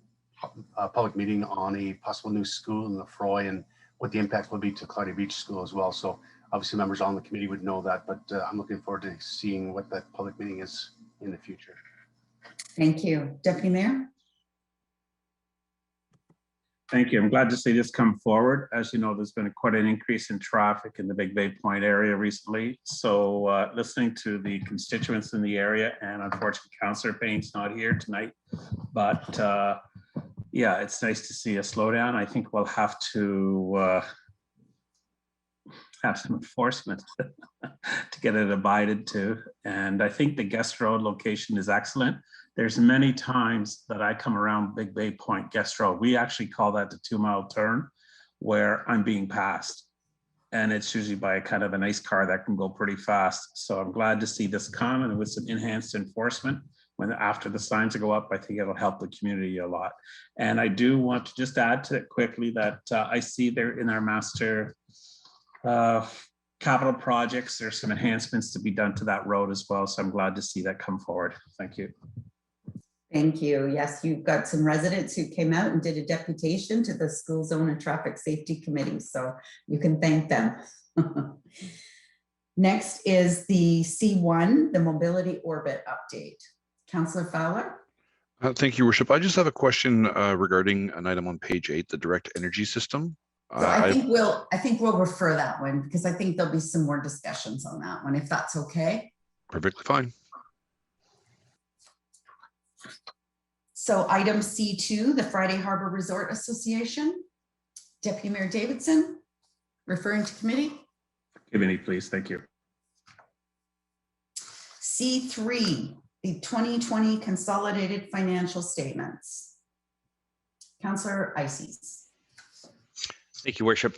public meeting on a possible new school in Lefroy and what the impact will be to Cloudy Beach School as well. So obviously members on the committee would know that, but I'm looking forward to seeing what that public meeting is in the future. Thank you. Deputy Mayor. Thank you. I'm glad to see this come forward. As you know, there's been quite an increase in traffic in the Big Bay Point area recently. So listening to the constituents in the area, and unfortunately Councillor Payne's not here tonight, but yeah, it's nice to see a slowdown. I think we'll have to have some enforcement to get it abided to. And I think the Guest Road location is excellent. There's many times that I come around Big Bay Point Guest Road. We actually call that the 2-mile turn, where I'm being passed. and it's usually by a kind of a nice car that can go pretty fast. So I'm glad to see this come, and with some enhanced enforcement when after the signs go up, I think it'll help the community a lot. And I do want to just add to it quickly that I see there in our master capital projects, there's some enhancements to be done to that road as well. So I'm glad to see that come forward. Thank you. Thank you. Yes, you've got some residents who came out and did a deputation to the School Zone and Traffic Safety Committee, so you can thank them. Next is the C1, the Mobility Orbit update. Councillor Fowler. Thank you, Worship. I just have a question regarding an item on page 8, the direct energy system. So I think we'll refer that one because I think there'll be some more discussions on that one, if that's okay. Perfectly fine. So item C2, the Friday Harbor Resort Association. Deputy Mayor Davidson, referring to committee. Committee, please. Thank you. C3, the 2020 consolidated financial statements. Councillor Ices. Thank you, Worship.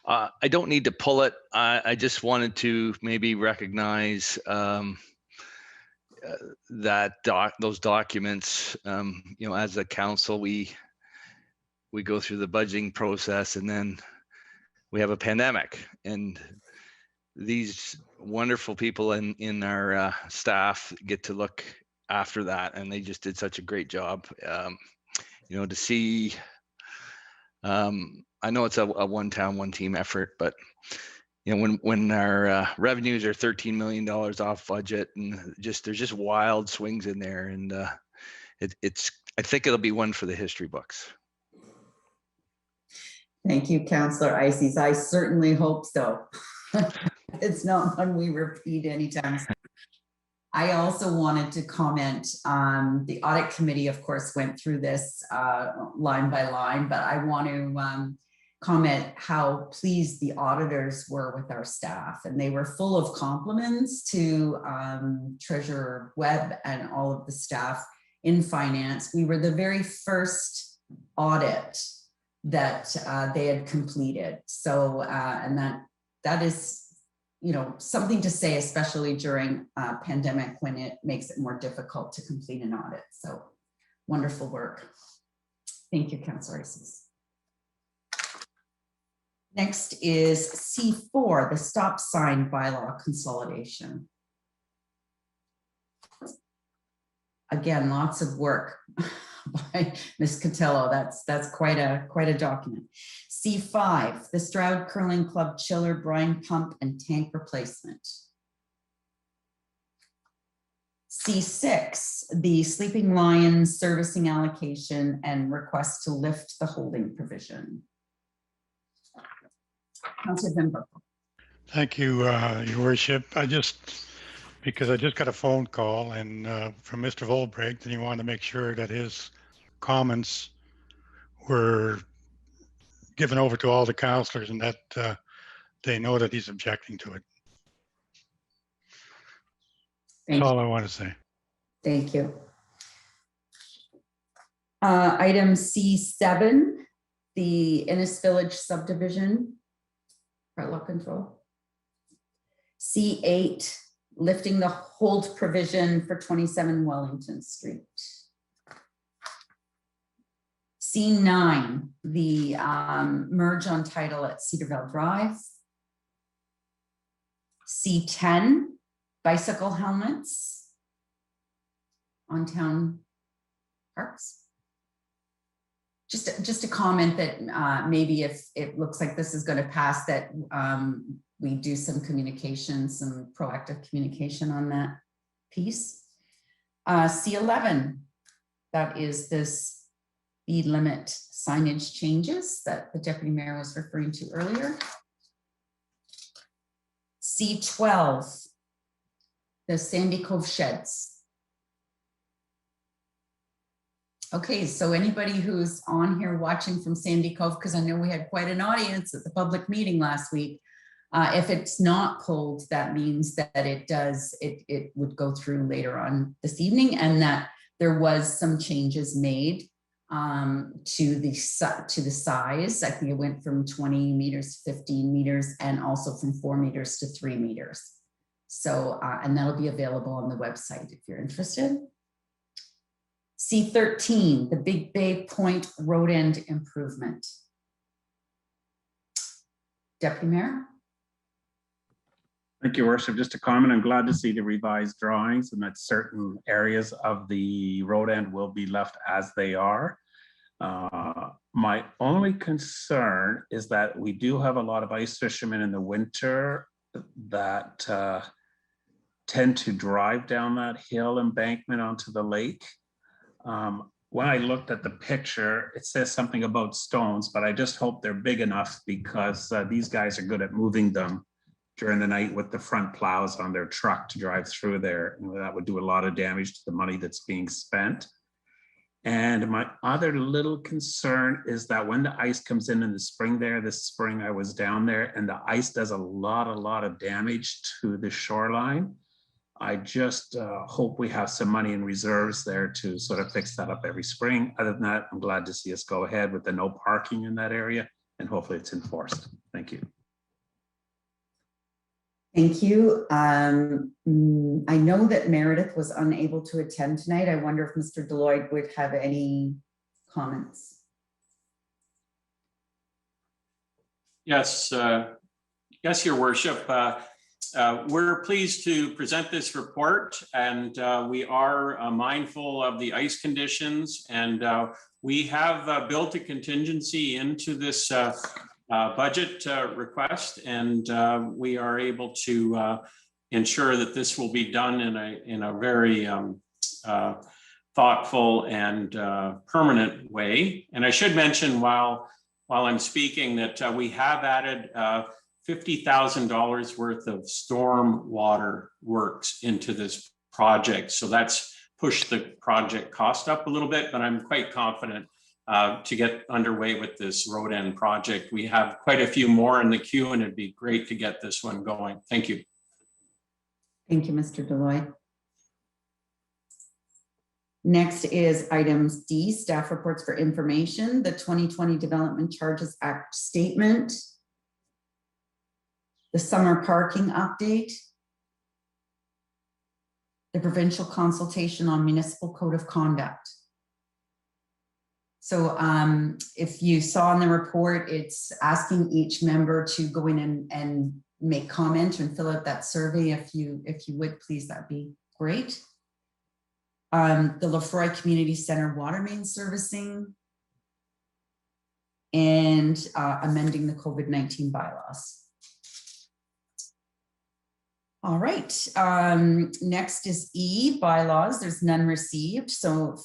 I don't need to pull it. I just wanted to maybe recognize that those documents, you know, as a council, we go through the budgeting process, and then we have a pandemic, and these wonderful people in our staff get to look after that, and they just did such a great job. You know, to see, I know it's a one town, one team effort, but you know, when our revenues are $13 million off budget, and there's just wild swings in there, and I think it'll be one for the history books. Thank you, Councillor Ices. I certainly hope so. It's not one we repeat anytime soon. I also wanted to comment, the audit committee, of course, went through this line by line, but I want to comment how pleased the auditors were with our staff, and they were full of compliments to Treasurer Webb and all of the staff in finance. We were the very first audit that they had completed. So, and that is, you know, something to say, especially during a pandemic when it makes it more difficult to complete an audit. So wonderful work. Thank you, Councillor Ices. Next is C4, the stop sign bylaw consolidation. Again, lots of work by Ms. Cotello. That's quite a document. C5, the Stroud Curling Club chiller, brine pump, and tank replacement. C6, the Sleeping Lions servicing allocation and request to lift the holding provision. Councilor Zimber. Thank you, Your Worship. Because I just got a phone call and from Mr. Volbrecht, and he wanted to make sure that his comments were given over to all the councillors, and that they know that he's objecting to it. That's all I want to say. Thank you. Item C7, the Innis Village subdivision, law control. C8, lifting the hold provision for 27 Wellington Street. C9, the merge on title at Cedarville Drive. C10, bicycle helmets on town parks. Just a comment that maybe if it looks like this is going to pass, that we do some communication, some proactive communication on that piece. C11, that is this speed limit signage changes that the Deputy Mayor was referring to earlier. C12, the Sandy Cove sheds. Okay, so anybody who's on here watching from Sandy Cove, because I know we had quite an audience at the public meeting last week, if it's not pulled, that means that it would go through later on this evening, and that there was some changes made to the size. I think it went from 20 meters to 15 meters, and also from 4 meters to 3 meters. So, and that'll be available on the website if you're interested. C13, the Big Bay Point Road End Improvement. Deputy Mayor. Thank you, Worship. Just a comment, I'm glad to see the revised drawings and that certain areas of the road end will be left as they are. My only concern is that we do have a lot of ice fishermen in the winter that tend to drive down that hill embankment onto the lake. When I looked at the picture, it says something about stones, but I just hope they're big enough because these guys are good at moving them during the night with the front plows on their truck to drive through there. You know, that would do a lot of damage to the money that's being spent. And my other little concern is that when the ice comes in the spring there, this spring I was down there, and the ice does a lot of damage to the shoreline. I just hope we have some money in reserves there to sort of fix that up every spring. Other than that, I'm glad to see us go ahead with the no parking in that area, and hopefully it's enforced. Thank you. Thank you. I know that Meredith was unable to attend tonight. I wonder if Mr. Deloitte would have any comments. Yes, yes, Your Worship. We're pleased to present this report, and we are mindful of the ice conditions, and we have built a contingency into this budget request, and we are able to ensure that this will be done in a very thoughtful and permanent way. And I should mention while I'm speaking that we have added $50,000 worth of storm water works into this project. So that's pushed the project cost up a little bit, but I'm quite confident to get underway with this road end project. We have quite a few more in the queue, and it'd be great to get this one going. Thank you. Thank you, Mr. Deloitte. Next is items D, staff reports for information, the 2020 Development Charges Act statement, the summer parking update, the provincial consultation on municipal code of conduct. So if you saw in the report, it's asking each member to go in and make comment and fill out that survey. If you would, please, that'd be great. The Lefroy Community Center water main servicing, and amending the COVID-19 bylaws. All right, next is E, bylaws. There's none received. So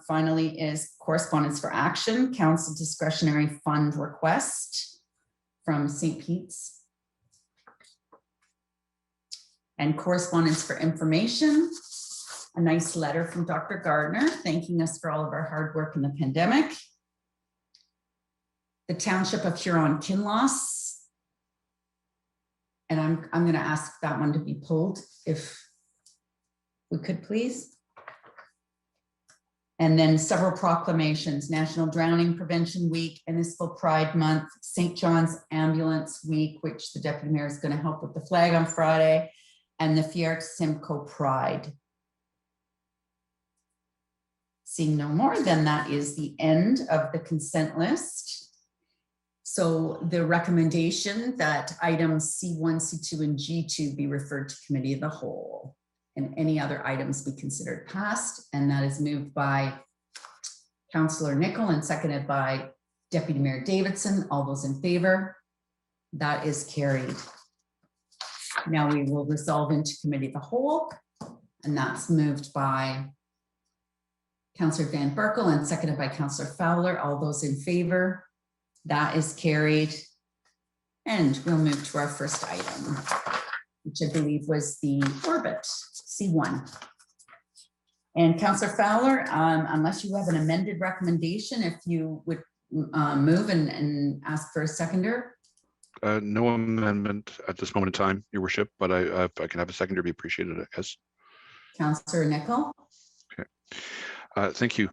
finally is correspondence for action, council discretionary fund request from St. Pete's. And correspondence for information, a nice letter from Dr. Gardner thanking us for all of our hard work in the pandemic. The Township of Huron-Kinloss. And I'm going to ask that one to be pulled if we could, please. And then several proclamations: National Drowning Prevention Week, Innisfil Pride Month, St. John's Ambulance Week, which the Deputy Mayor is going to help with the flag on Friday, and the Fiat Simcoe Pride. Seeing no more, then that is the end of the consent list. So the recommendation that items C1, C2, and G2 be referred to committee of the whole, and any other items be considered passed. And that is moved by Councillor Nicol and seconded by Deputy Mayor Davidson. All those in favor? That is carried. Now we will resolve into committee of the whole, and that's moved by Councillor Van Berkel and seconded by Councillor Fowler. All those in favor? That is carried. And we'll move to our first item, which I believe was the orbit, C1. And Councillor Fowler, unless you have an amended recommendation, if you would move and ask for a seconder. No amendment at this moment in time, Your Worship, but if I can have a seconder, be appreciated, I guess. Councillor Nicol. Okay. Thank you.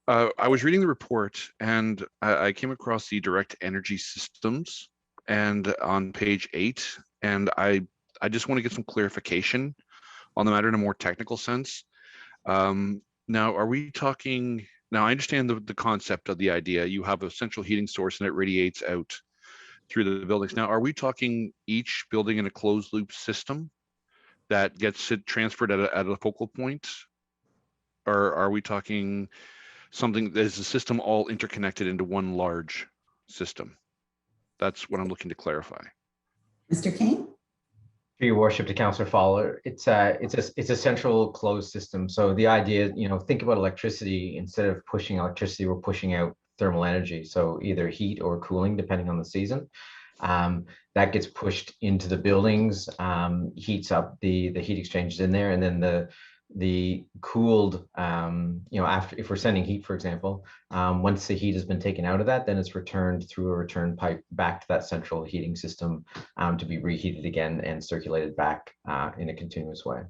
I was reading the report and I came across the direct energy systems and on page 8, and I just want to get some clarification on the matter in a more technical sense. Now, are we talking, now I understand the concept of the idea. You have a central heating source and it radiates out through the buildings. Now, are we talking each building in a closed loop system that gets it transferred at a focal point? Or are we talking something that is a system all interconnected into one large system? That's what I'm looking to clarify. Mr. Kane? Through your worship to Councillor Fowler, it's a central closed system. So the idea, think about electricity. Instead of pushing electricity, we're pushing out thermal energy. So either heat or cooling, depending on the season. That gets pushed into the buildings, heats up the heat exchangers in there, and then the cooled, after, if we're sending heat, for example, once the heat has been taken out of that, then it's returned through a return pipe back to that central heating system to be reheated again and circulated back in a continuous way.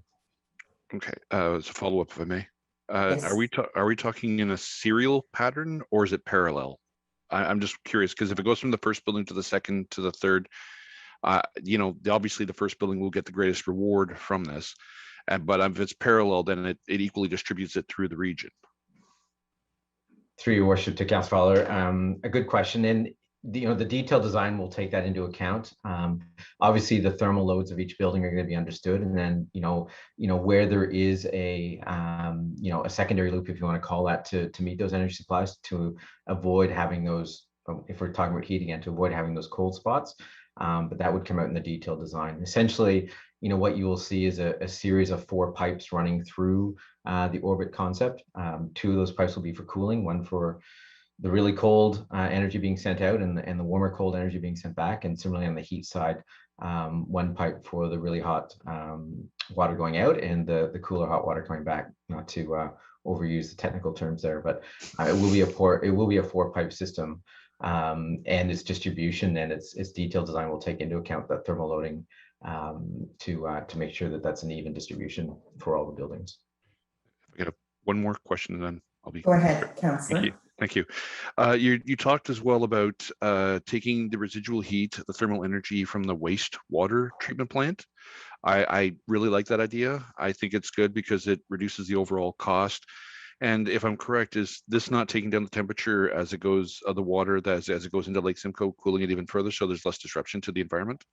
Okay, as a follow-up, if I may, Yes. are we talking in a serial pattern or is it parallel? I'm just curious because if it goes from the first building to the second to the third, obviously the first building will get the greatest reward from this. But if it's parallel, then it equally distributes it through the region. Through your worship to Councillor Fowler, a good question. And the detailed design will take that into account. Obviously, the thermal loads of each building are going to be understood, and then where there is a secondary loop, if you want to call that, to meet those energy supplies, to avoid having those. If we're talking about heat again, to avoid having those cold spots. But that would come out in the detailed design. Essentially, what you will see is a series of 4 pipes running through the orbit concept. 2 of those pipes will be for cooling, one for the really cold energy being sent out and the warmer cold energy being sent back. And similarly on the heat side, 1 pipe for the really hot water going out and the cooler hot water coming back, not to overuse the technical terms there, but it will be a 4-pipe system. And its distribution and its detailed design will take into account that thermal loading to make sure that that's an even distribution for all the buildings. I got one more question and then I'll be. Go ahead, Councillor. Thank you. You talked as well about taking the residual heat, the thermal energy from the wastewater treatment plant. I really like that idea. I think it's good because it reduces the overall cost. And if I'm correct, is this not taking down the temperature as it goes of the water as it goes into Lake Simcoe, cooling it even further, so there's less disruption to the environment?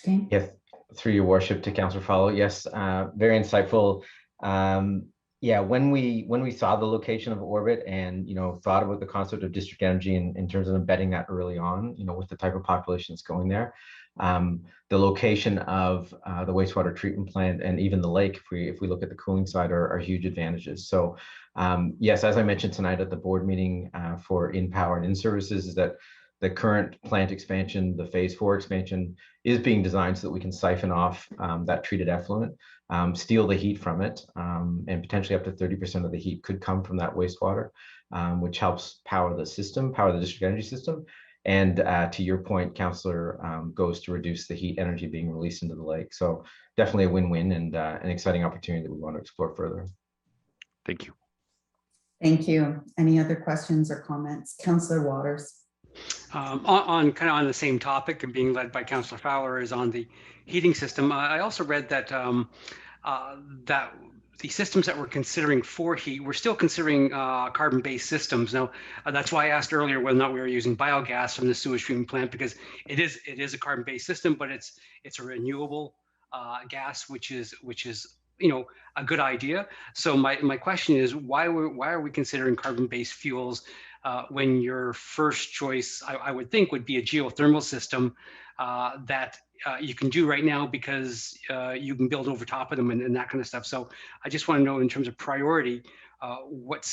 Okay. Yes, through your worship to Councillor Fowler. Yes, very insightful. Yeah, when we saw the location of orbit and thought about the concept of district energy in terms of embedding that early on, with the type of population that's going there, the location of the wastewater treatment plant and even the lake, if we look at the cooling side, are huge advantages. So yes, as I mentioned tonight at the board meeting for in-power and in-services, is that the current plant expansion, the phase 4 expansion, is being designed so that we can siphon off that treated effluent, steal the heat from it, and potentially up to 30% of the heat could come from that wastewater, which helps power the system, power the district energy system. And to your point, Councillor, goes to reduce the heat energy being released into the lake. So definitely a win-win and an exciting opportunity that we want to explore further. Thank you. Thank you. Any other questions or comments? Councillor Waters. On the same topic and being led by Councillor Fowler is on the heating system. I also read that that the systems that we're considering for heat, we're still considering carbon-based systems. Now, that's why I asked earlier whether or not we were using biogas from the sewage treatment plant, because it is a carbon-based system, but it's a renewable gas, which is a good idea. So my question is, why are we considering carbon-based fuels when your first choice, I would think, would be a geothermal system that you can do right now because you can build over top of them and that kind of stuff. So I just want to know, in terms of priority, what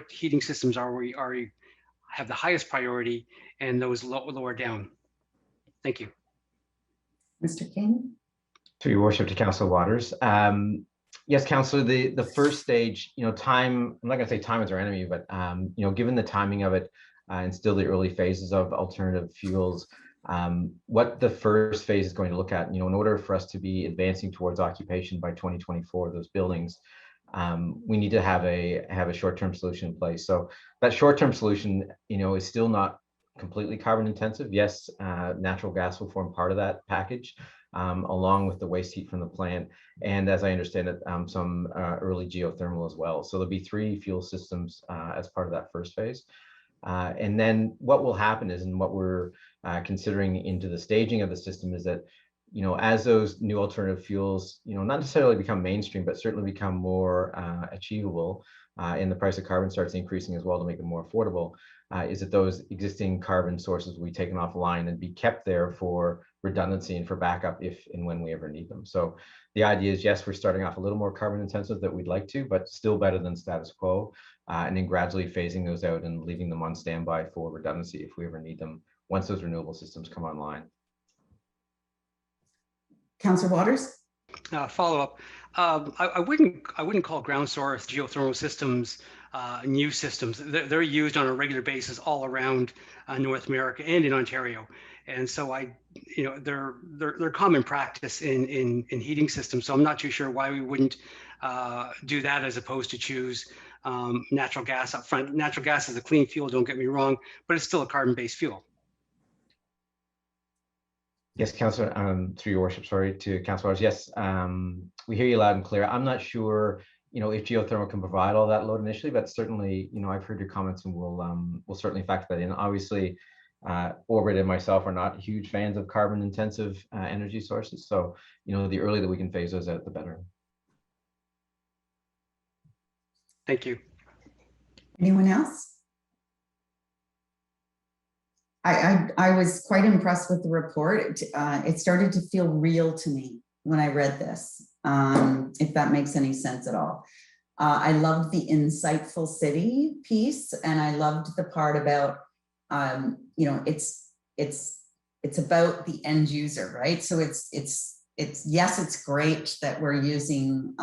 heating systems have the highest priority and those lower down? Thank you. Mr. King. Through your worship to Councillor Waters. Yes, Councillor, the first stage, time, I'm not going to say time is our enemy, but, given the timing of it and still the early phases of alternative fuels, what the first phase is going to look at, in order for us to be advancing towards occupation by 2024, those buildings, we need to have a short-term solution in place. So that short-term solution, is still not completely carbon intensive. Yes, natural gas will form part of that package, along with the waste heat from the plant. And as I understand it, some early geothermal as well. So there'll be 3 fuel systems as part of that first phase. And then what will happen is, and what we're considering into the staging of the system is that, as those new alternative fuels, not necessarily become mainstream, but certainly become more achievable, and the price of carbon starts increasing as well to make it more affordable, is that those existing carbon sources will be taken offline and be kept there for redundancy and for backup if and when we ever need them. So the idea is, yes, we're starting off a little more carbon intensive than we'd like to, but still better than status quo, and then gradually phasing those out and leaving them on standby for redundancy if we ever need them once those renewable systems come online. Councillor Waters? Follow up. I wouldn't call ground source geothermal systems new systems. They're used on a regular basis all around North America and in Ontario. And so they're common practice in heating systems. So I'm not too sure why we wouldn't do that as opposed to choose natural gas up front. Natural gas is a clean fuel, don't get me wrong, but it's still a carbon-based fuel. Yes, Councillor, through your worship, sorry, to Councillor Waters. Yes, we hear you loud and clear. I'm not sure, if geothermal can provide all that load initially, but certainly, I've heard your comments and we'll certainly factor that in. Obviously, Orbit and myself are not huge fans of carbon intensive energy sources. So, the earlier that we can phase those out, the better. Thank you. Anyone else? I was quite impressed with the report. It started to feel real to me when I read this, if that makes any sense at all. I loved the insightful city piece, and I loved the part about, it's about the end user, right? So yes, it's great that we're using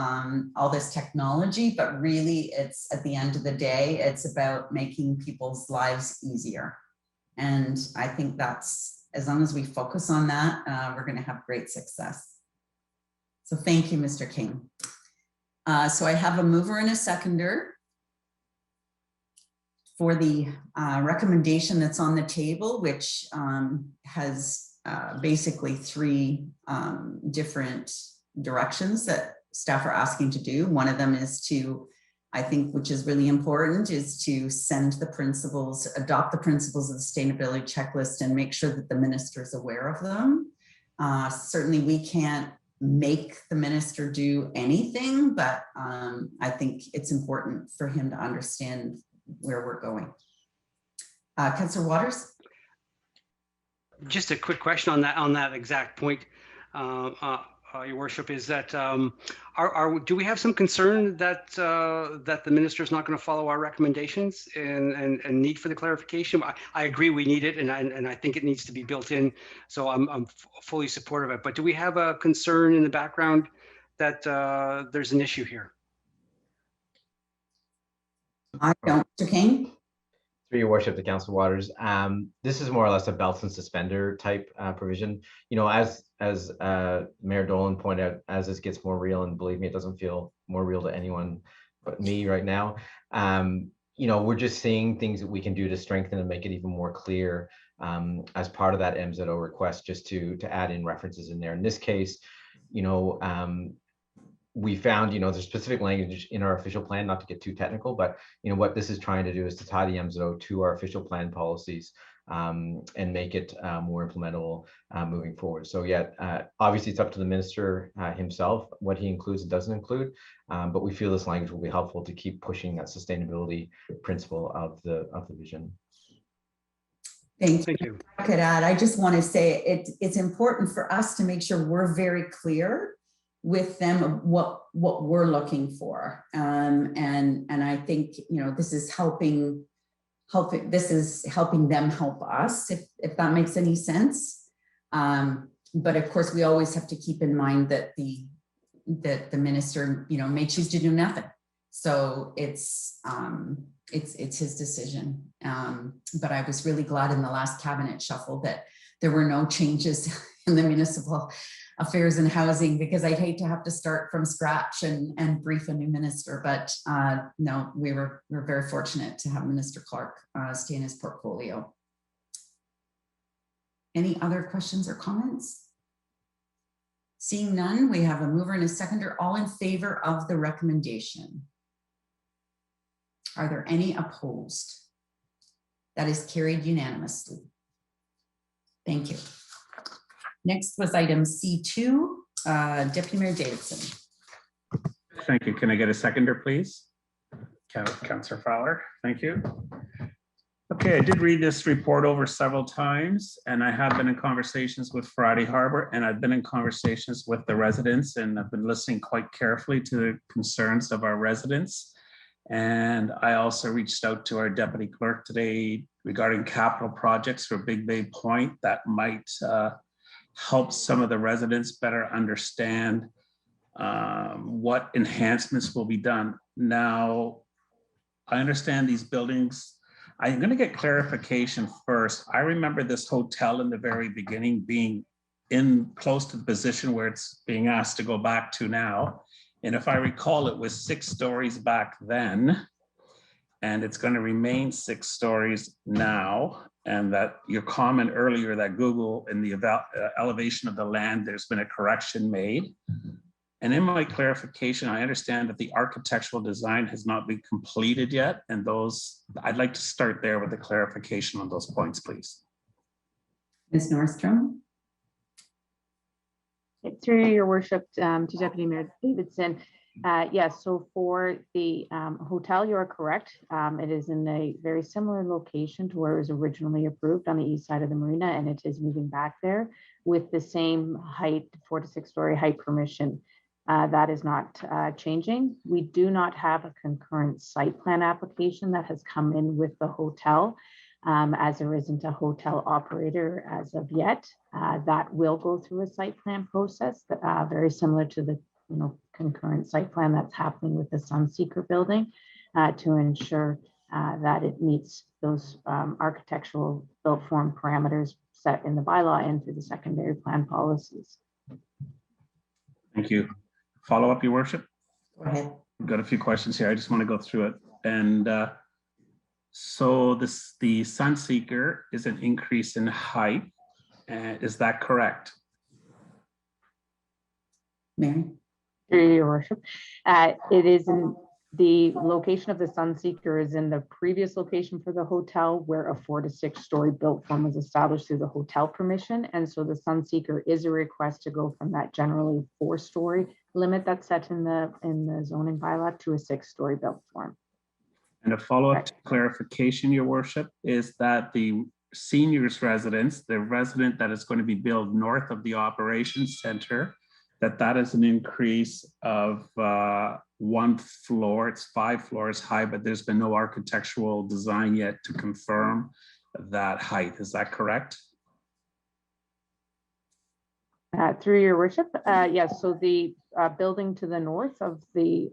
all this technology, but really it's, at the end of the day, it's about making people's lives easier. And I think that's, as long as we focus on that, we're going to have great success. So thank you, Mr. King. So I have a mover and a seconder for the recommendation that's on the table, which has basically 3 different directions that staff are asking to do. One of them is to, I think, which is really important, is to send the principles, adopt the principles of the sustainability checklist and make sure that the minister is aware of them. Certainly we can't make the minister do anything, but I think it's important for him to understand where we're going. Councillor Waters? Just a quick question on that exact point. Your worship, is that do we have some concern that that the minister is not going to follow our recommendations and need for the clarification? I agree we need it, and I think it needs to be built in. So I'm fully supportive of it. But do we have a concern in the background that there's an issue here? I don't, Mr. King. Through your worship, to Councillor Waters, this is more or less a belt and suspender type provision. As Mayor Dolan pointed out, as this gets more real, and believe me, it doesn't feel more real to anyone but me right now. We're just seeing things that we can do to strengthen and make it even more clear as part of that MZO request, just to add in references in there. In this case, we found, there's specific language in our official plan, not to get too technical, but what this is trying to do is to tie the MZO to our official plan policies and make it more implementable moving forward. So yeah, obviously it's up to the minister himself what he includes and doesn't include, but we feel this language will be helpful to keep pushing that sustainability principle of the vision. Thank you. I could add, I just want to say it's important for us to make sure we're very clear with them of what we're looking for, and I think this is helping them help us, if that makes any sense. But of course, we always have to keep in mind that the minister may choose to do nothing. So it's his decision. But I was really glad in the last cabinet shuffle that there were no changes in the municipal Affairs and Housing, because I'd hate to have to start from scratch and brief a new minister. But no, we're very fortunate to have Minister Clark stay in his portfolio. Any other questions or comments? Seeing none, we have a mover and a seconder. All in favor of the recommendation? Are there any opposed? That is carried unanimously. Thank you. Next was item C2, Deputy Mayor Davidson. Thank you. Can I get a seconder, please? Councillor Fowler, thank you. Okay, I did read this report over several times, and I have been in conversations with Friday Harbor, and I've been in conversations with the residents, and I've been listening quite carefully to the concerns of our residents. And I also reached out to our deputy clerk today regarding capital projects for Big Bay Point that might help some of the residents better understand what enhancements will be done. Now, I understand these buildings. I'm going to get clarification first. I remember this hotel in the very beginning being in close to the position where it's being asked to go back to now. And if I recall, it was 6 stories back then, and it's going to remain 6 stories now. And that your comment earlier that Google in the elevation of the land, there's been a correction made. And in my clarification, I understand that the architectural design has not been completed yet. And those, I'd like to start there with a clarification on those points, please. Ms. Nordstrom. Through your worship, to Deputy Mayor Davidson. Yes, so for the hotel, you are correct. It is in a very similar location to where it was originally approved on the east side of the marina, and it is moving back there with the same height, 4 to 6 story height permission. That is not changing. We do not have a concurrent site plan application that has come in with the hotel, as there isn't a hotel operator as of yet. That will go through a site plan process, very similar to the concurrent site plan that's happening with the Sunseeker building, to ensure that it meets those architectural built form parameters set in the bylaw and through the secondary plan policies. Thank you. Follow up, your worship? Go ahead. I've got a few questions here. I just want to go through it. And so the Sunseeker is an increase in height. Is that correct? Mary? Your worship, it is in the location of the Sunseeker is in the previous location for the hotel where a 4 to 6 story built form was established through the hotel permission. And so the Sunseeker is a request to go from that generally 4 story limit that's set in the zoning bylaw to a 6 story built form. And a follow-up clarification, your worship, is that the seniors residence, the resident that is going to be built north of the operations center, that is an increase of 1 floor. It's 5 floors high, but there's been no architectural design yet to confirm that height. Is that correct? Through your worship, yes. So the building to the north of the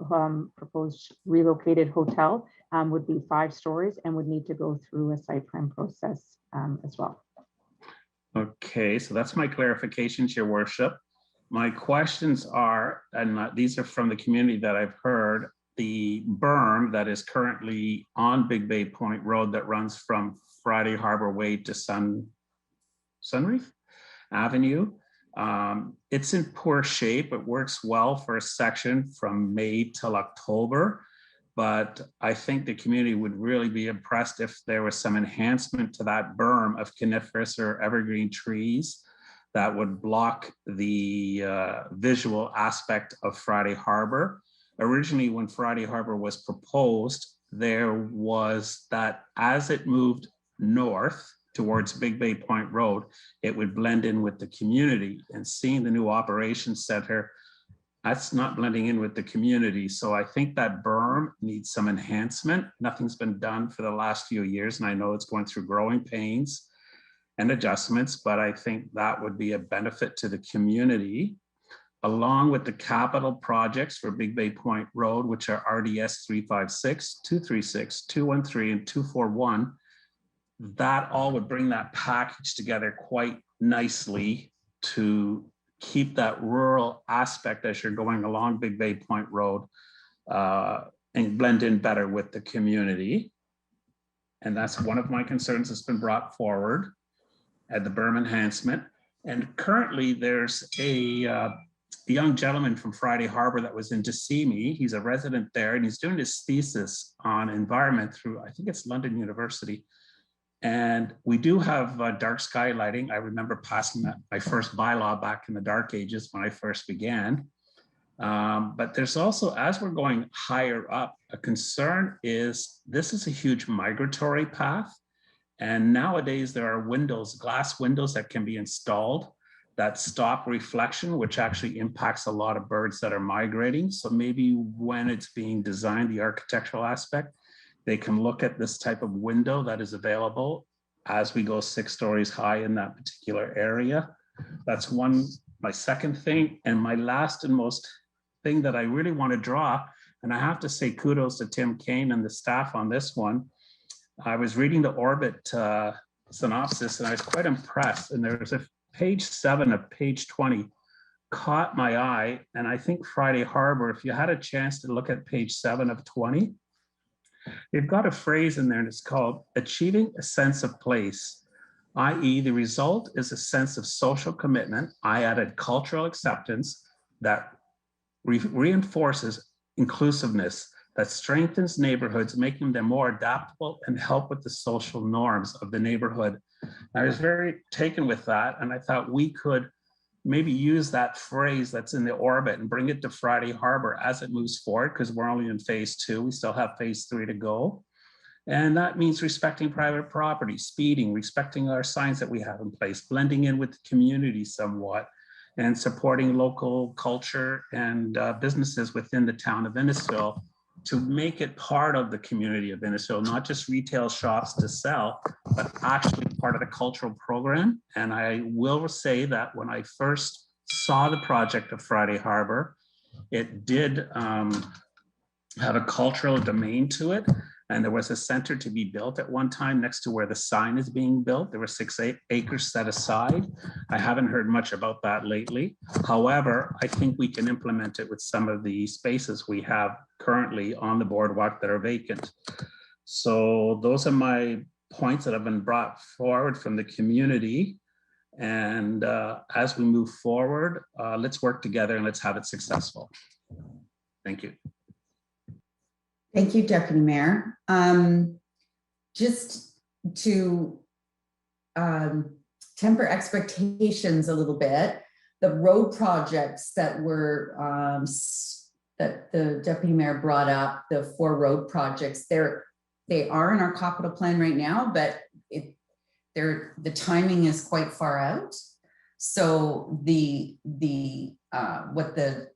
proposed relocated hotel would be 5 stories and would need to go through a site plan process as well. Okay, so that's my clarifications, your worship. My questions are, and these are from the community that I've heard, the berm that is currently on Big Bay Point Road that runs from Friday Harbor Way to Sunreef Avenue. It's in poor shape. It works well for a section from May till October, but I think the community would really be impressed if there was some enhancement to that berm of coniferous or evergreen trees that would block the visual aspect of Friday Harbor. Originally, when Friday Harbor was proposed, there was that as it moved north towards Big Bay Point Road, it would blend in with the community. And seeing the new operations center, that's not blending in with the community. So I think that berm needs some enhancement. Nothing's been done for the last few years, and I know it's going through growing pains and adjustments, but I think that would be a benefit to the community, along with the capital projects for Big Bay Point Road, which are RDS 356, 236, 213, and 241. That all would bring that package together quite nicely to keep that rural aspect as you're going along Big Bay Point Road and blend in better with the community. And that's one of my concerns that's been brought forward at the berm enhancement. And currently there's a young gentleman from Friday Harbor that was in to see me. He's a resident there and he's doing his thesis on environment through, I think it's London University. And we do have dark sky lighting. I remember passing my first bylaw back in the dark ages when I first began. But there's also, as we're going higher up, a concern is this is a huge migratory path. And nowadays there are windows, glass windows that can be installed that stop reflection, which actually impacts a lot of birds that are migrating. So maybe when it's being designed, the architectural aspect, they can look at this type of window that is available as we go 6 stories high in that particular area. That's my second thing. And my last and most thing that I really want to draw, and I have to say kudos to Tim Kane and the staff on this one. I was reading the Orbit synopsis and I was quite impressed. And there's a page 7 of page 20 caught my eye. And I think Friday Harbor, if you had a chance to look at page 7 of 20, they've got a phrase in there and it's called achieving a sense of place, i.e. the result is a sense of social commitment. I added cultural acceptance that reinforces inclusiveness, that strengthens neighborhoods, making them more adaptable and help with the social norms of the neighborhood. I was very taken with that. And I thought we could maybe use that phrase that's in the Orbit and bring it to Friday Harbor as it moves forward, because we're only in phase 2. We still have phase 3 to go. And that means respecting private property, speeding, respecting our signs that we have in place, blending in with the community somewhat, and supporting local culture and businesses within the town of Innisfil to make it part of the community of Innisfil, not just retail shops to sell, but actually part of the cultural program. And I will say that when I first saw the project of Friday Harbor, it did have a cultural domain to it. And there was a center to be built at one time next to where the sign is being built. There were 6 acres set aside. I haven't heard much about that lately. However, I think we can implement it with some of the spaces we have currently on the boardwalk that are vacant. So those are my points that have been brought forward from the community. And as we move forward, let's work together and let's have it successful. Thank you. Thank you, Deputy Mayor. Just to temper expectations a little bit, the road projects that were that the Deputy Mayor brought up, the 4 road projects, they are in our capital plan right now, but the timing is quite far out. So what the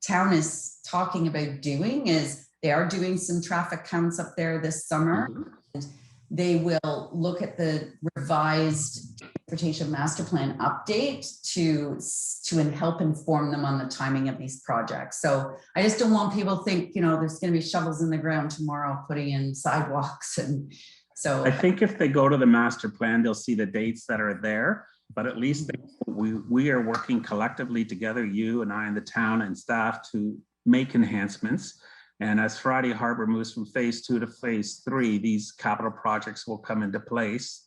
town is talking about doing is they are doing some traffic counts up there this summer. And they will look at the revised transportation master plan update to help inform them on the timing of these projects. So I just don't want people to think, there's going to be shovels in the ground tomorrow putting in sidewalks. And so I think if they go to the master plan, they'll see the dates that are there, but at least we are working collectively together, you and I and the town and staff, to make enhancements. And as Friday Harbor moves from phase 2 to phase 3, these capital projects will come into place.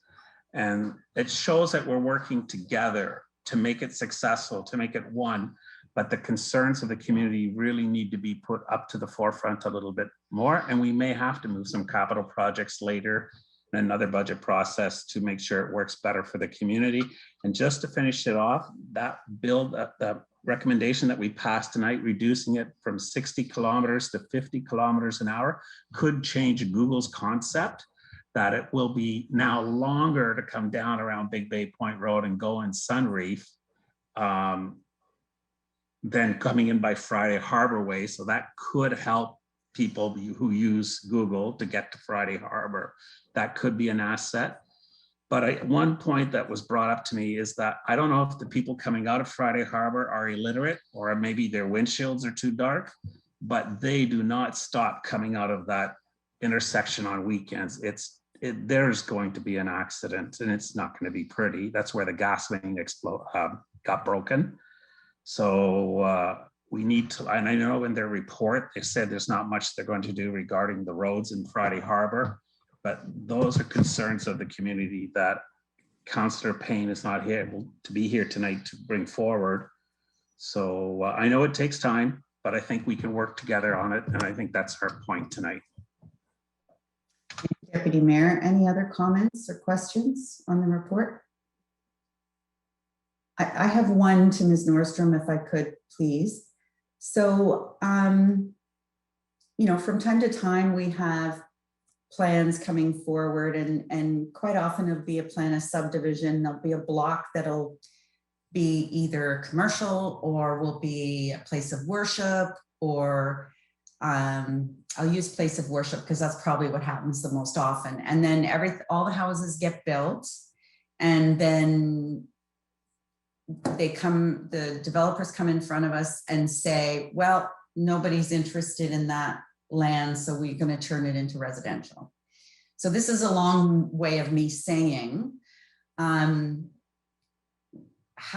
And it shows that we're working together to make it successful, to make it one. But the concerns of the community really need to be put up to the forefront a little bit more. And we may have to move some capital projects later in another budget process to make sure it works better for the community. And just to finish it off, that recommendation that we passed tonight, reducing it from 60 kilometers to 50 kilometers an hour, could change Google's concept that it will be now longer to come down around Big Bay Point Road and go in Sunreef than coming in by Friday Harbor Way. So that could help people who use Google to get to Friday Harbor. That could be an asset. But one point that was brought up to me is that I don't know if the people coming out of Friday Harbor are illiterate or maybe their windshields are too dark, but they do not stop coming out of that intersection on weekends. There's going to be an accident and it's not going to be pretty. That's where the gas main got broken. So we need to, and I know in their report, they said there's not much they're going to do regarding the roads in Friday Harbor, but those are concerns of the community that Councillor Payne is not able to be here tonight to bring forward. So I know it takes time, but I think we can work together on it. And I think that's our point tonight. Deputy Mayor, any other comments or questions on the report? I have one to Ms. Nordstrom, if I could, please. So, you know, from time to time, we have plans coming forward, and quite often it'll be a plan of subdivision. There'll be a block that'll be either commercial or will be a place of worship, or I'll use place of worship because that's probably what happens the most often. And then all the houses get built, and then the developers come in front of us and say, well, nobody's interested in that land, so we're going to turn it into residential. So this is a long way of me saying, how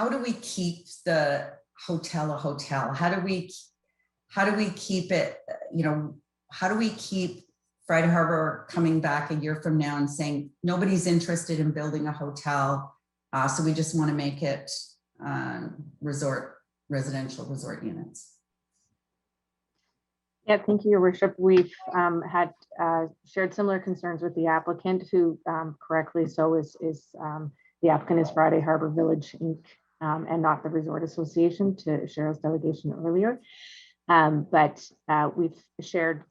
do we keep the hotel a hotel? How do we keep it, you know, how do we keep Friday Harbor coming back a year from now and saying nobody's interested in building a hotel, so we just want to make it residential resort units? Yeah, thank you, Your Worship. We've had shared similar concerns with the applicant, who correctly so is the applicant is Friday Harbor Village Inc. And not the Resort Association, to Cheryl's delegation earlier. But we've shared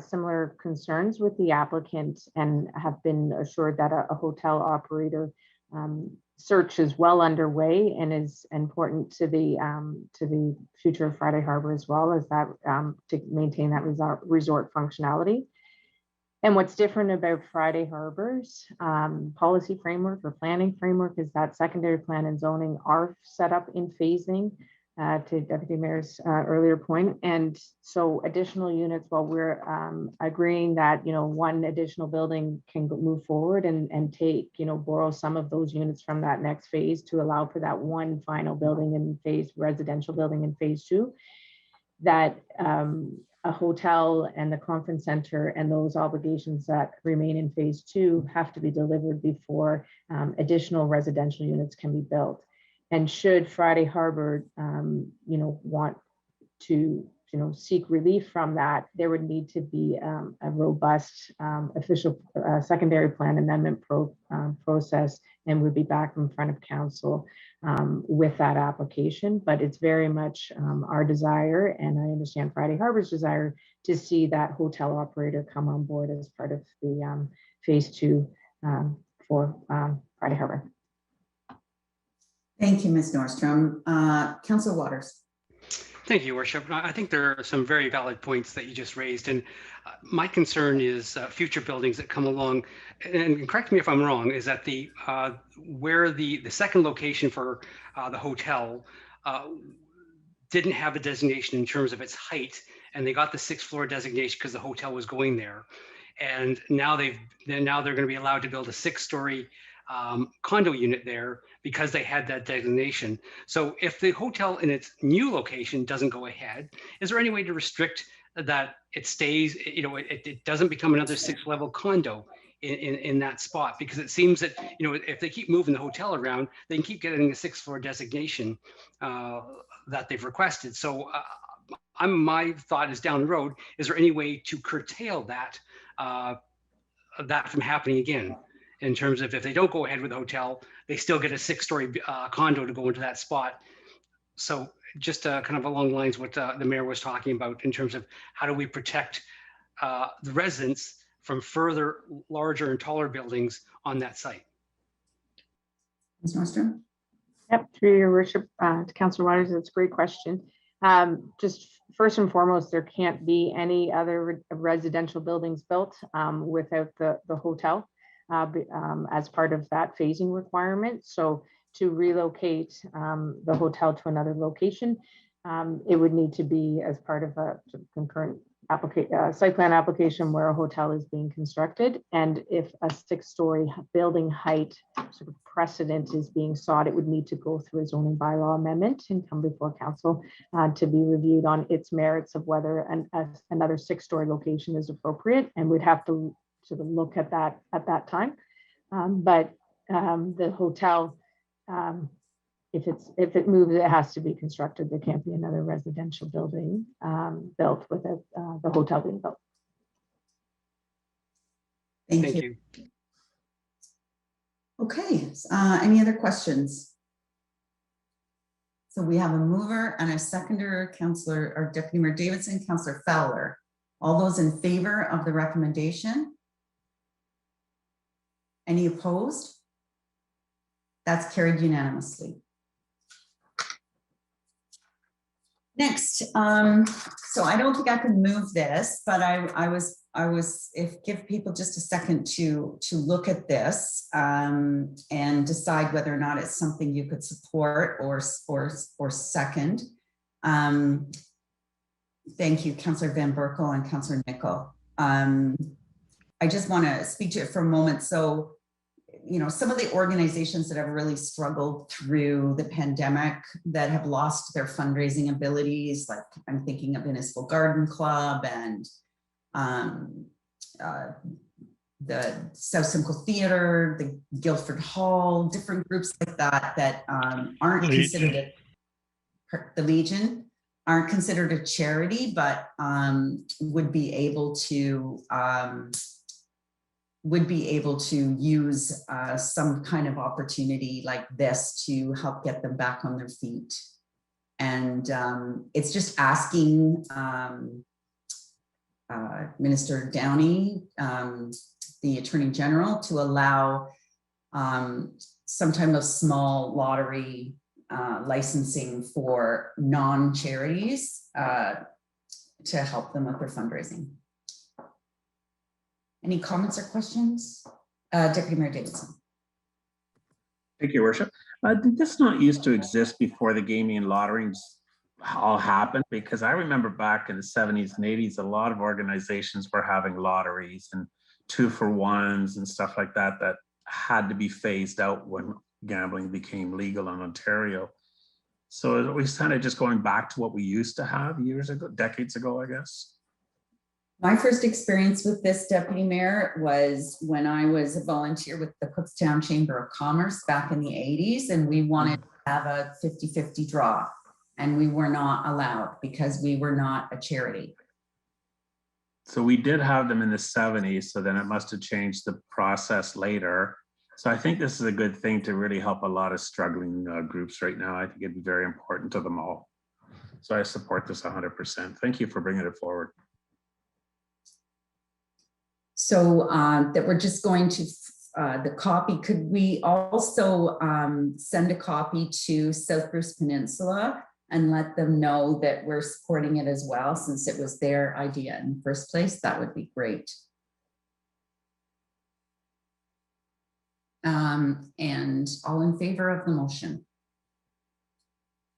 similar concerns with the applicant and have been assured that a hotel operator search is well underway and is important to the future of Friday Harbor, as well as that to maintain that resort functionality. And what's different about Friday Harbor's policy framework or planning framework is that secondary plan and zoning are set up in phasing, to Deputy Mayor's earlier point. And so additional units, while we're agreeing that, you know, one additional building can move forward and take, you know, borrow some of those units from that next phase to allow for that one final building in residential building in phase 2, that a hotel and the conference center and those obligations that remain in phase 2 have to be delivered before additional residential units can be built. And should Friday Harbor, you know, want to, you know, seek relief from that, there would need to be a robust official secondary plan amendment process, and would be back in front of council with that application. But it's very much our desire, and I understand Friday Harbor's desire, to see that hotel operator come on board as part of the phase 2 for Friday Harbor. Thank you, Ms. Nordstrom. Councillor Waters. Thank you, Worship. I think there are some very valid points that you just raised, and my concern is future buildings that come along. And correct me if I'm wrong, is that the where the second location for the hotel didn't have a designation in terms of its height, and they got the 6th floor designation because the hotel was going there, and now they're going to be allowed to build a 6-story condo unit there because they had that designation. So if the hotel in its new location doesn't go ahead, is there any way to restrict that it stays, you know, it doesn't become another 6th level condo in that spot? Because it seems that, you know, if they keep moving the hotel around, they can keep getting a 6th floor designation that they've requested. So my thought is, down the road, is there any way to curtail that from happening again? In terms of, if they don't go ahead with the hotel, they still get a 6-story condo to go into that spot. So just kind of along the lines what the mayor was talking about, in terms of how do we protect the residents from further larger and taller buildings on that site. Ms. Nordstrom? Yep, through Your Worship, to Councillor Waters, that's a great question. Just first and foremost, there can't be any other residential buildings built without the hotel as part of that phasing requirement. So to relocate the hotel to another location, it would need to be as part of a concurrent site plan application where a hotel is being constructed. And if a 6-story building height sort of precedent is being sought, it would need to go through a zoning bylaw amendment and come before council to be reviewed on its merits of whether another 6-story location is appropriate. And we'd have to sort of look at that time. But the hotel, if it moves, it has to be constructed. There can't be another residential building built without the hotel being built. Thank you. Okay, any other questions? So we have a mover and a seconder, Councillor or Deputy Mayor Davidson, Councillor Fowler. All those in favor of the recommendation? Any opposed? That's carried unanimously. Next, so I don't think I can move this, but I was give people just a second to look at this and decide whether or not it's something you could support or second. Thank you, Councillor Van Berkel and Councillor Nickel. I just want to speak to it for a moment. So, you know, some of the organizations that have really struggled through the pandemic that have lost their fundraising abilities, like I'm thinking of Innisfil Garden Club and the South Simcoe Theatre, the Guildford Hall, different groups like that aren't considered the Legion aren't considered a charity, but would be able to use some kind of opportunity like this to help get them back on their feet. And it's just asking Minister Downey, the Attorney General, to allow some type of small lottery licensing for non-charities to help them with their fundraising. Any comments or questions? Deputy Mayor Davidson. Thank you, Worship. Did this not used to exist before the gaming and lotteries all happened? Because I remember back in the 70s and 80s, a lot of organizations were having lotteries and 2-for-1s and stuff like that that had to be phased out when gambling became legal in Ontario. So it was kind of just going back to what we used to have years ago, decades ago, I guess. My first experience with this, Deputy Mayor, was when I was a volunteer with the Cookstown Chamber of Commerce back in the 80s, and we wanted to have a 50-50 draw, and we were not allowed because we were not a charity. So we did have them in the 70s, so then it must have changed the process later. So I think this is a good thing to really help a lot of struggling groups right now. I think it'd be very important to them all. So I support this 100%. Thank you for bringing it forward. So that we're just going to the copy. Could we also send a copy to South Bruce Peninsula and let them know that we're supporting it as well, since it was their idea in the first place? That would be great. And all in favor of the motion?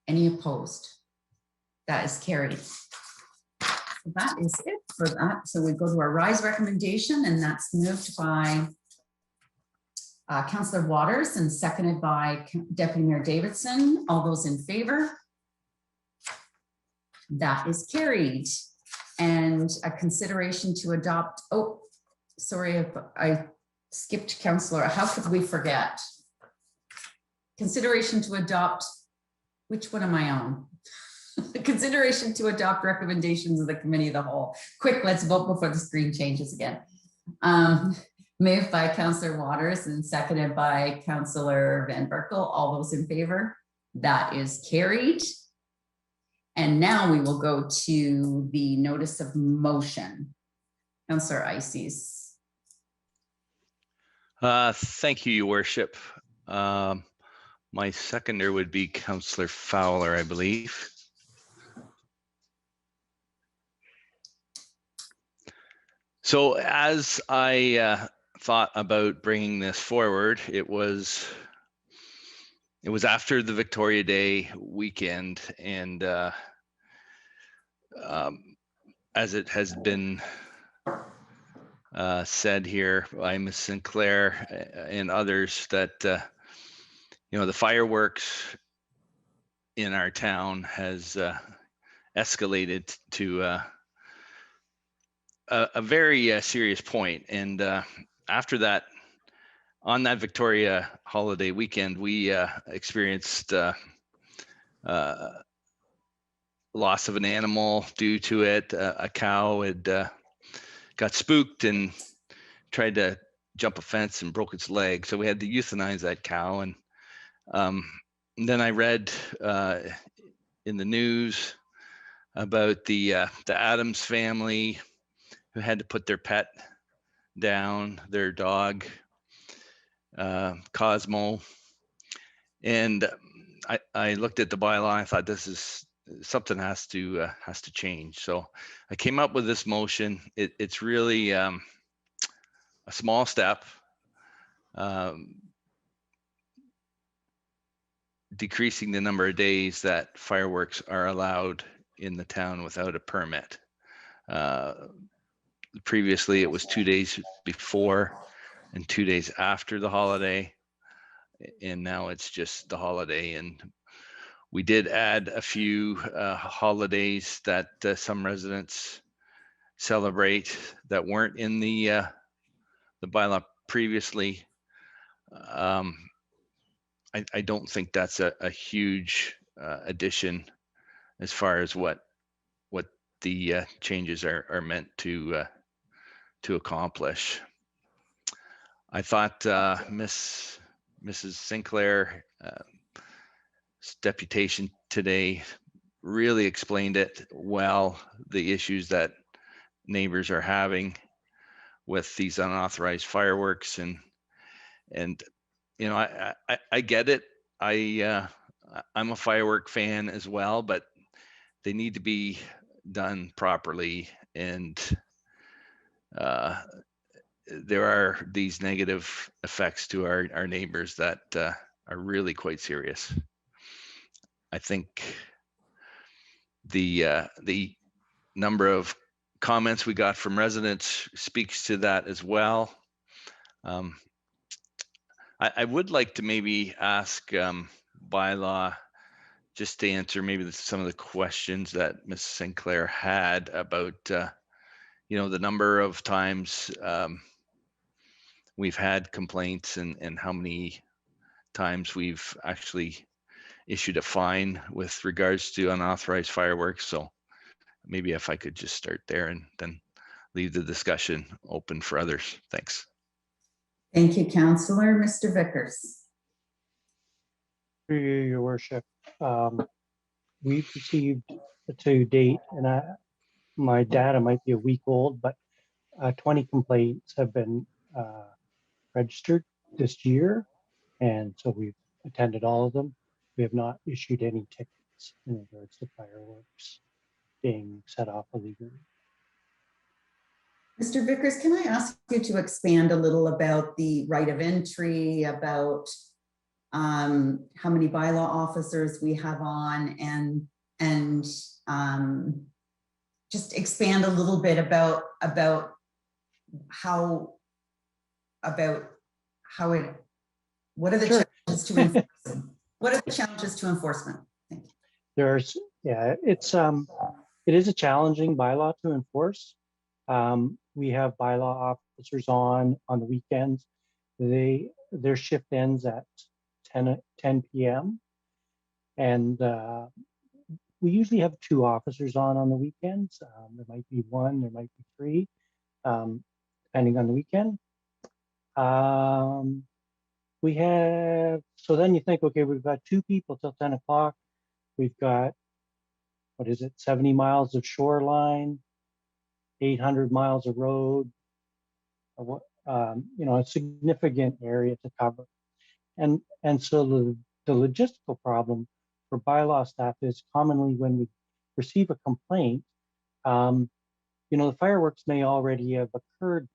Any opposed? That is carried. So that is it for that. So we go to our rise recommendation, and that's moved by Councillor Waters and seconded by Deputy Mayor Davidson. All those in favor? That is carried. And a consideration to adopt, oh, sorry, I skipped Councillor. How could we forget? Consideration to adopt, which one am I on? Consideration to adopt recommendations of the Committee of the Whole. Quick, let's vote before the screen changes again. Moved by Councillor Waters and seconded by Councillor Van Berkel. All those in favor? That is carried. And now we will go to the notice of motion. Councillor Ices. Thank you, Your Worship. My seconder would be Councillor Fowler, I believe. So as I thought about bringing this forward, it was after the Victoria Day weekend, and as it has been said here by Ms. Sinclair and others, that the fireworks in our town has escalated to a very serious point. And after that, on that Victoria holiday weekend, we experienced loss of an animal due to it. A cow had got spooked and tried to jump a fence and broke its leg. So we had to euthanize that cow. And then I read in the news about the Adams family who had to put their pet down, their dog, Cosmo. And I looked at the bylaw. I thought this is something has to change. So I came up with this motion. It's really a small step, decreasing the number of days that fireworks are allowed in the town without a permit. Previously, it was 2 days before and 2 days after the holiday, and now it's just the holiday. And we did add a few holidays that some residents celebrate that weren't in the bylaw previously. I don't think that's a huge addition as far as what the changes are meant to accomplish. I thought Mrs. Sinclair deputation today really explained it well, the issues that neighbors are having with these unauthorized fireworks. And I get it. I'm a firework fan as well, but they need to be done properly. And there are these negative effects to our neighbors that are really quite serious. I think the number of comments we got from residents speaks to that as well. I would like to maybe ask Bylaw just to answer maybe some of the questions that Ms. Sinclair had about the number of times we've had complaints and how many times we've actually issued a fine with regards to unauthorized fireworks. So maybe if I could just start there and then leave the discussion open for others. Thanks. Thank you, Councillor. Mr. Vickers. Through you, Your Worship. We've received to date, and my data might be a week old, but 20 complaints have been registered this year. And so we've attended all of them. We have not issued any tickets in regards to fireworks being set off illegally. Mr. Vickers, can I ask you to expand a little about the right of entry, about how many bylaw officers we have on, and just expand a little bit about what are the challenges to enforcement? What are the challenges to enforcement? Thank you. It is a challenging bylaw to enforce. We have bylaw officers on the weekends. Their shift ends at 10 p.m. and we usually have 2 officers on the weekends. There might be 1, there might be 3, depending on the weekend. So then you think, okay, we've got 2 people till 10 o'clock. We've got, 70 miles of shoreline, 800 miles of road, a significant area to cover. And so the logistical problem for bylaw staff is commonly when we receive a complaint, the fireworks may already have occurred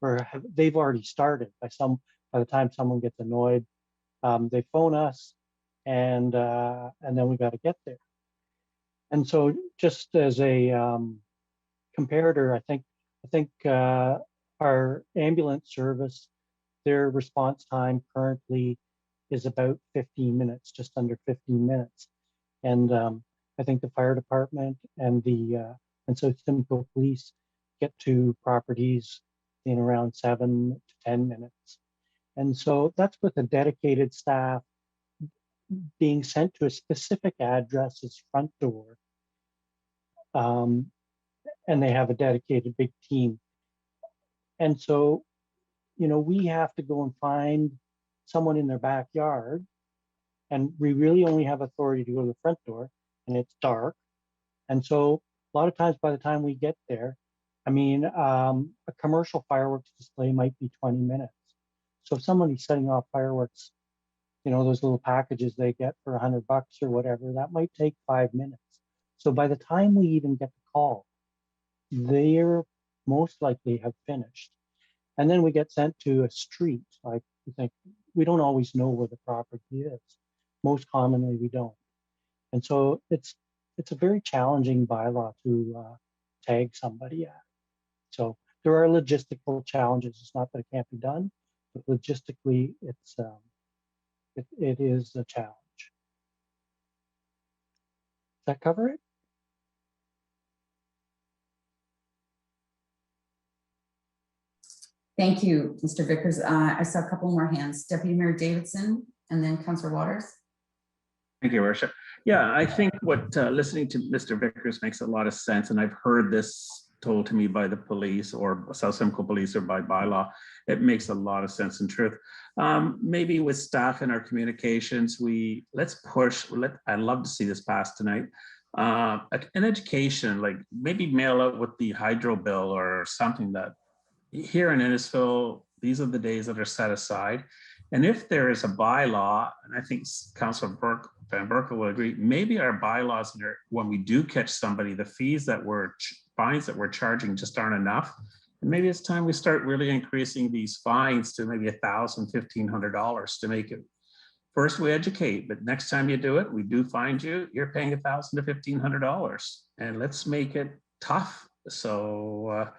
or they've already started by the time someone gets annoyed. They phone us and then we got to get there. And so just as a comparator, I think our ambulance service, their response time currently is about 15 minutes, just under 15 minutes. And I think the fire department and so Simcoe police get to properties in around 7 to 10 minutes. And so that's with a dedicated staff being sent to a specific address's front door. And they have a dedicated big team. And so, you know, we have to go and find someone in their backyard, and we really only have authority to go to the front door, and it's dark. And so a lot of times by the time we get there, I mean, a commercial fireworks display might be 20 minutes. So if somebody's setting off fireworks, you know, those little packages they get for $100 or whatever, that might take 5 minutes. So by the time we even get the call, they're most likely have finished. And then we get sent to a street. Like, we think, we don't always know where the property is. Most commonly we don't. And so it's a very challenging bylaw to tag somebody at. So there are logistical challenges. It's not that it can't be done, but logistically it's it is a challenge. Does that cover it? Thank you, Mr. Vickers. I saw a couple more hands. Deputy Mayor Davidson and then Councillor Waters. Thank you, Your Worship. Yeah, I think what listening to Mr. Vickers makes a lot of sense, and I've heard this told to me by the police or South Simcoe Police or by bylaw. It makes a lot of sense in truth. Maybe with staff in our communications, let's push. I'd love to see this passed tonight. An education, like maybe mail out with the hydro bill or something that here in Innisfil, these are the days that are set aside. And if there is a bylaw, and I think Councillor Van Berkel will agree, maybe our bylaws, when we do catch somebody, the fines that we're charging just aren't enough. And maybe it's time we start really increasing these fines to maybe $1,000, $1,500 to make it. First we educate, but next time you do it, we do find you, you're paying $1,000 to $1,500. And let's make it tough. So,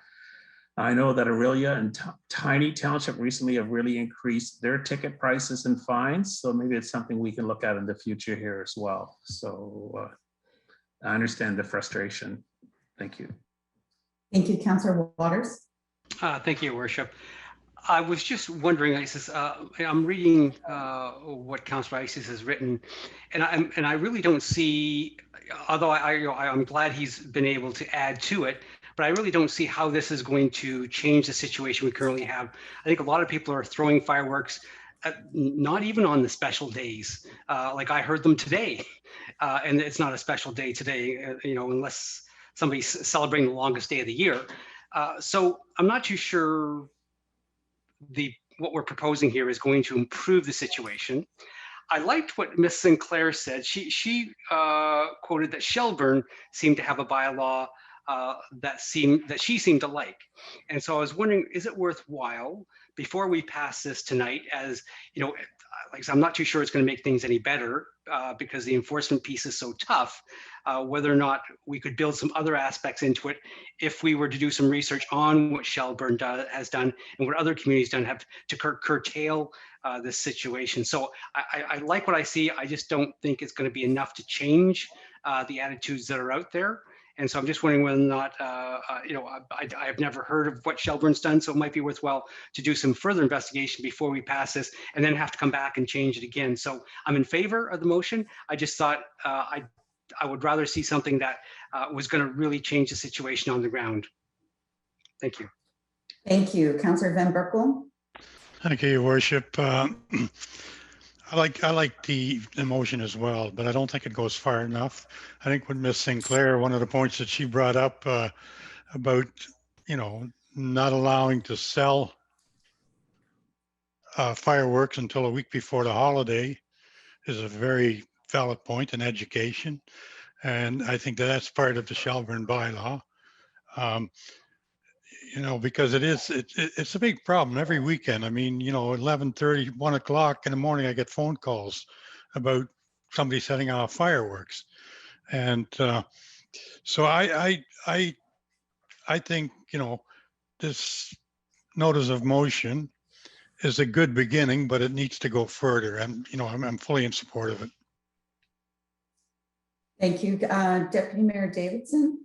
I know that Aurelia and Tiny Township recently have really increased their ticket prices and fines. So maybe it's something we can look at in the future here as well. So I understand the frustration. Thank you. Thank you, Councillor Waters. Thank you, Your Worship. I was just wondering, Isis, I'm reading what Councillor Isis has written, and I really don't see, although I'm glad he's been able to add to it, but I really don't see how this is going to change the situation we currently have. I think a lot of people are throwing fireworks, not even on the special days. Like I heard them today, and it's not a special day today, you know, unless somebody's celebrating the longest day of the year. So I'm not too sure what we're proposing here is going to improve the situation. I liked what Ms. Sinclair said. She quoted that Shelburne seemed to have a bylaw that she seemed to like. And so I was wondering, is it worthwhile before we pass this tonight, as you know, like I said, I'm not too sure it's going to make things any better because the enforcement piece is so tough, whether or not we could build some other aspects into it if we were to do some research on what Shelburne has done and what other communities done have to curtail this situation. So I like what I see. I just don't think it's going to be enough to change the attitudes that are out there. And so I'm just wondering whether or not, you know, I've never heard of what Shelburne's done, so it might be worthwhile to do some further investigation before we pass this and then have to come back and change it again. So I'm in favor of the motion. I just thought I would rather see something that was going to really change the situation on the ground. Thank you. Thank you. Councillor Van Berkel. Thank you, Your Worship. I like the motion as well, but I don't think it goes far enough. I think with Ms. Sinclair, one of the points that she brought up about, you know, not allowing to sell fireworks until a week before the holiday is a very valid point in education. And I think that's part of the Shelburne bylaw. You know, because it's a big problem every weekend. I mean, you know, 11:30, 1 o'clock in the morning, I get phone calls about somebody setting off fireworks. And so I I think, this notice of motion is a good beginning, but it needs to go further. And, I'm fully in support of it. Thank you. Deputy Mayor Davidson?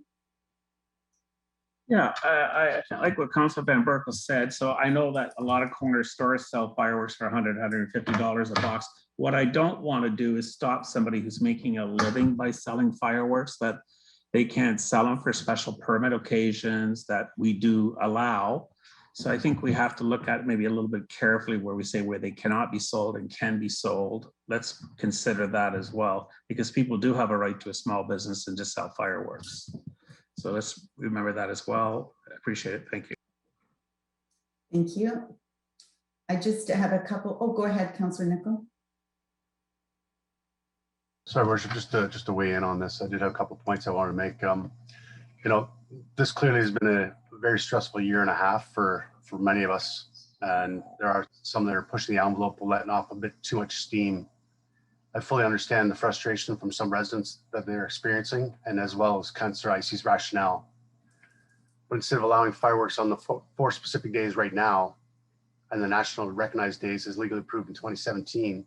Yeah, I like what Councilor Van Berkel said. So I know that a lot of corner stores sell fireworks for $100, $150 a box. What I don't want to do is stop somebody who's making a living by selling fireworks, that they can't sell them for special permit occasions that we do allow. So I think we have to look at maybe a little bit carefully where we say where they cannot be sold and can be sold. Let's consider that as well, because people do have a right to a small business and just sell fireworks. So let's remember that as well. I appreciate it. Thank you. Thank you. I just have a couple. Oh, go ahead, Councillor Nicol. Sorry, Worship, just to weigh in on this, I did have a couple of points I want to make. This clearly has been a very stressful year and a half for many of us, and there are some that are pushing the envelope, letting off a bit too much steam. I fully understand the frustration from some residents that they're experiencing, and as well as Councillor Icey's rationale. But instead of allowing fireworks on the 4 specific days right now, and the national recognized days as legally approved in 2017,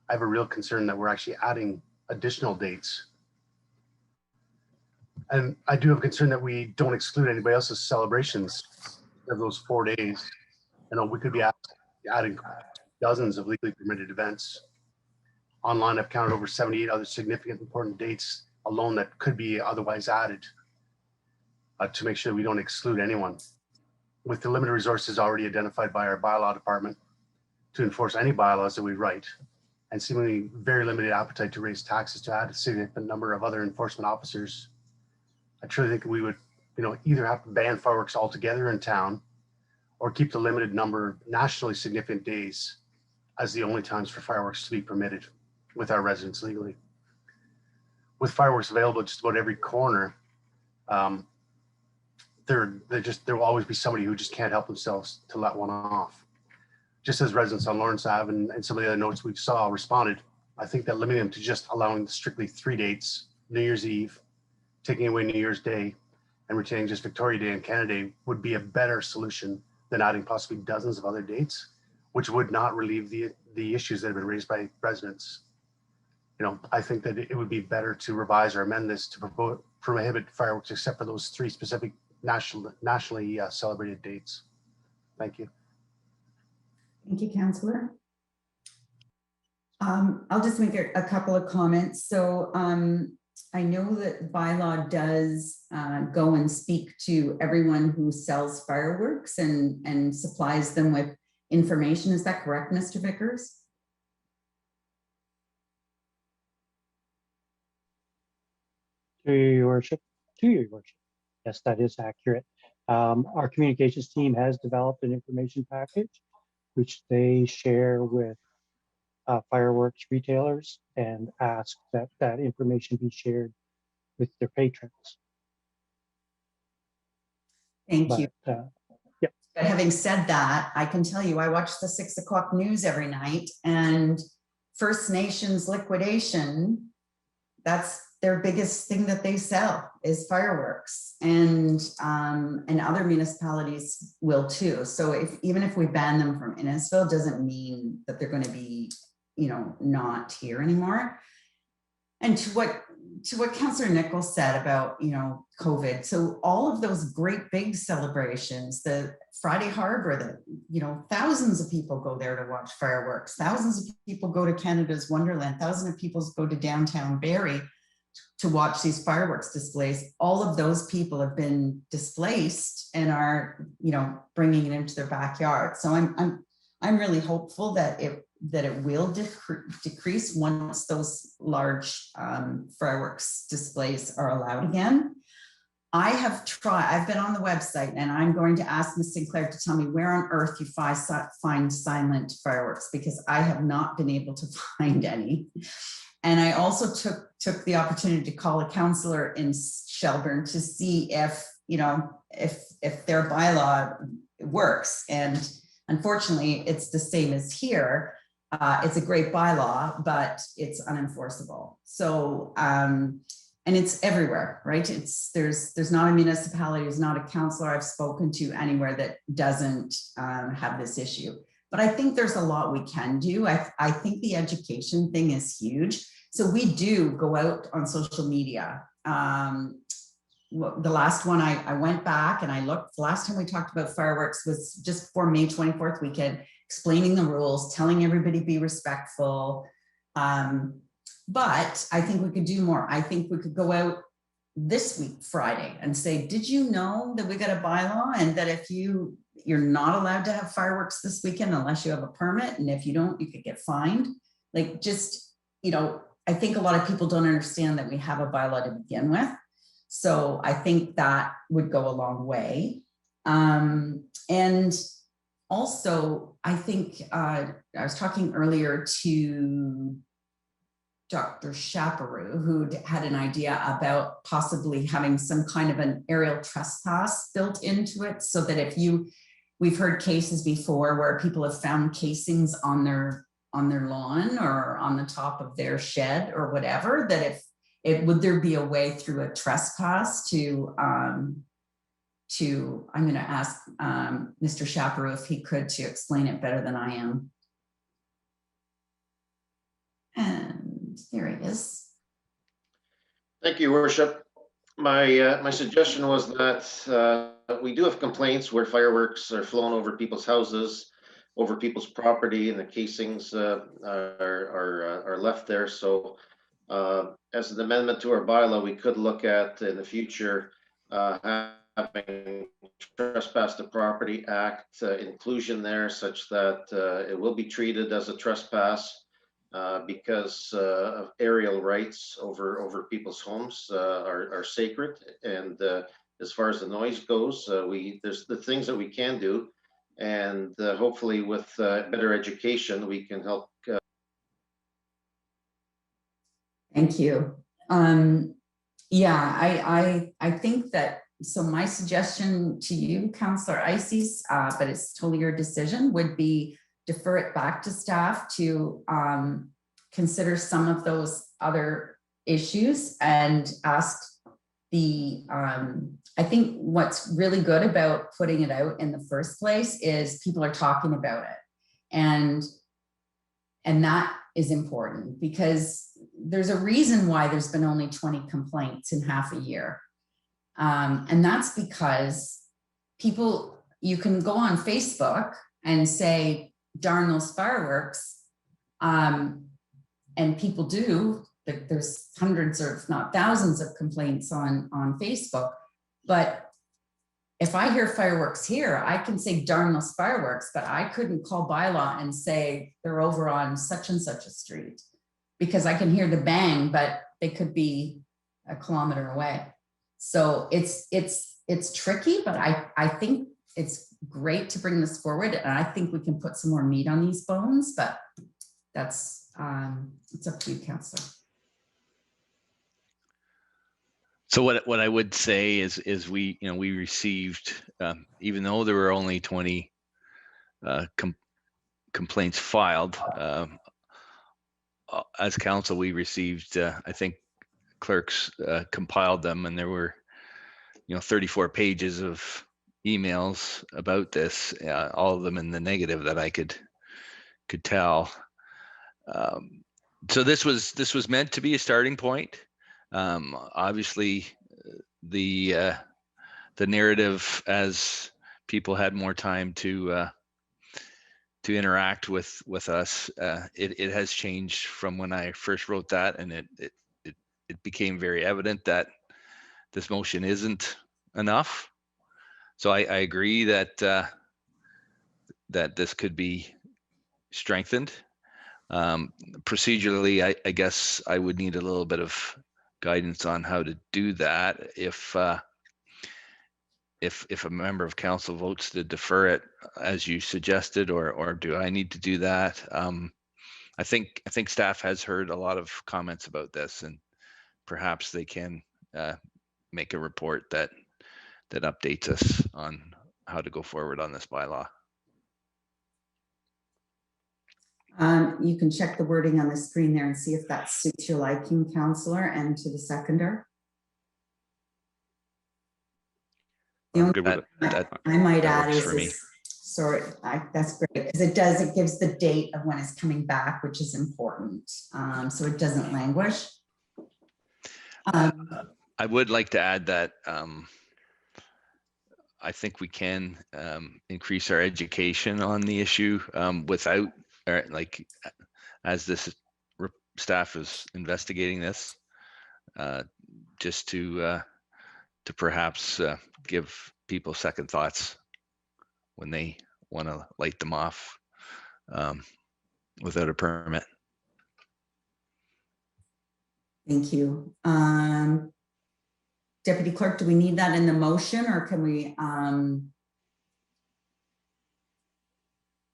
I have a real concern that we're actually adding additional dates. And I do have a concern that we don't exclude anybody else's celebrations of those 4 days. We could be adding dozens of legally permitted events. Online, I've counted over 78 other significant important dates alone that could be otherwise added to make sure we don't exclude anyone. With the limited resources already identified by our bylaw department to enforce any bylaws that we write, and seemingly very limited appetite to raise taxes to add a significant number of other enforcement officers, I truly think we would, either have to ban fireworks altogether in town, or keep the limited number of nationally significant days as the only times for fireworks to be permitted with our residents legally. With fireworks available at just about every corner, there will always be somebody who just can't help themselves to let one off. Just as residents on Lawrence Ave and some of the other notes we saw responded, I think that limiting them to just allowing strictly 3 dates, New Year's Eve, taking away New Year's Day, and retaining just Victoria Day and Canada Day would be a better solution than adding possibly dozens of other dates, which would not relieve the issues that have been raised by residents. I think that it would be better to revise or amend this to prohibit fireworks except for those 3 specific nationally celebrated dates. Thank you. Thank you, Councillor. I'll just make a couple of comments. So I know that bylaw does go and speak to everyone who sells fireworks and supplies them with information. Is that correct, Mr. Vickers? To your worship. Yes, that is accurate. Our communications team has developed an information package, which they share with fireworks retailers and ask that information be shared with their patrons. Thank you. Yep. But having said that, I can tell you, I watch the 6 o'clock news every night, and First Nations liquidation, that's their biggest thing that they sell is fireworks, and other municipalities will too. So even if we ban them from Innisfil, doesn't mean that they're going to be, not here anymore. And to what Councillor Nichols said about, COVID. So all of those great big celebrations, the Friday Harbor, thousands of people go there to watch fireworks. Thousands of people go to Canada's Wonderland. Thousands of people go to downtown Barrie to watch these fireworks displays. All of those people have been displaced and are, bringing it into their backyard. So I'm really hopeful that it will decrease once those large fireworks displays are allowed again. I've been on the website, and I'm going to ask Ms. Sinclair to tell me where on earth you find silent fireworks, because I have not been able to find any. And I also took the opportunity to call a councillor in Shelburne to see if their bylaw works. And unfortunately, it's the same as here. It's a great bylaw, but it's unenforceable. So and it's everywhere, right? There's not a municipality, there's not a councillor I've spoken to anywhere that doesn't have this issue. But I think there's a lot we can do. I think the education thing is huge. So we do go out on social media. The last one I went back and I looked, the last time we talked about fireworks was just before May 24th weekend, explaining the rules, telling everybody be respectful. But I think we could do more. I think we could go out this week, Friday, and say, did you know that we got a bylaw and that if you're not allowed to have fireworks this weekend unless you have a permit, and if you don't, you could get fined. Like, just, you know, I think a lot of people don't understand that we have a bylaw to begin with. So I think that would go a long way. And also, I think I was talking earlier to Dr. Chaperoux, who had an idea about possibly having some kind of an aerial trespass built into it, so that we've heard cases before where people have found casings on their lawn or on the top of their shed or whatever, that would there be a way through a trespass to I'm going to ask Mr. Chaperoux if he could to explain it better than I am. And there he is. Thank you, Worship. My suggestion was that we do have complaints where fireworks are flown over people's houses, over people's property, and the casings are left there. So as an amendment to our bylaw, we could look at in the future having Trespass to Property Act inclusion there, such that it will be treated as a trespass because of aerial rights over people's homes are sacred. And as far as the noise goes, there's the things that we can do, and hopefully with better education, we can help. Thank you. Yeah, I think that, so my suggestion to you, Councillor Ices, but it's totally your decision, would be defer it back to staff to consider some of those other issues and ask I think what's really good about putting it out in the first place is people are talking about it. And that is important, because there's a reason why there's been only 20 complaints in half a year. And that's because you can go on Facebook and say, darn those fireworks. And people do. There's hundreds or if not thousands of complaints on Facebook. But if I hear fireworks here, I can say darn those fireworks, but I couldn't call bylaw and say they're over on such and such a street, because I can hear the bang, but they could be a kilometer away. So it's tricky, but I think it's great to bring this forward, and I think we can put some more meat on these bones, but that's it's up to you, Councillor. So what I would say is we received, even though there were only 20 complaints filed, as council we received, I think clerks compiled them, and there were 34 pages of emails about this, all of them in the negative that I could tell. So this was meant to be a starting point. Obviously, the narrative, as people had more time to interact with us, it has changed from when I first wrote that, and it became very evident that this motion isn't enough. So I agree that that this could be strengthened. Procedurally, I guess I would need a little bit of guidance on how to do that. If a member of council votes to defer it, as you suggested, or do I need to do that? I think staff has heard a lot of comments about this, and perhaps they can make a report that updates us on how to go forward on this bylaw. You can check the wording on the screen there and see if that suits your liking, Councillor, and to the seconder. The only good with that. I might that add works is for me. this, sorry, that's great, because it gives the date of when it's coming back, which is important. So it doesn't languish. I would like to add that I think we can increase our education on the issue without, like, as this staff is investigating this, just to perhaps give people second thoughts when they want to light them off without a permit. Thank you. Deputy Clerk, do we need that in the motion, or can we?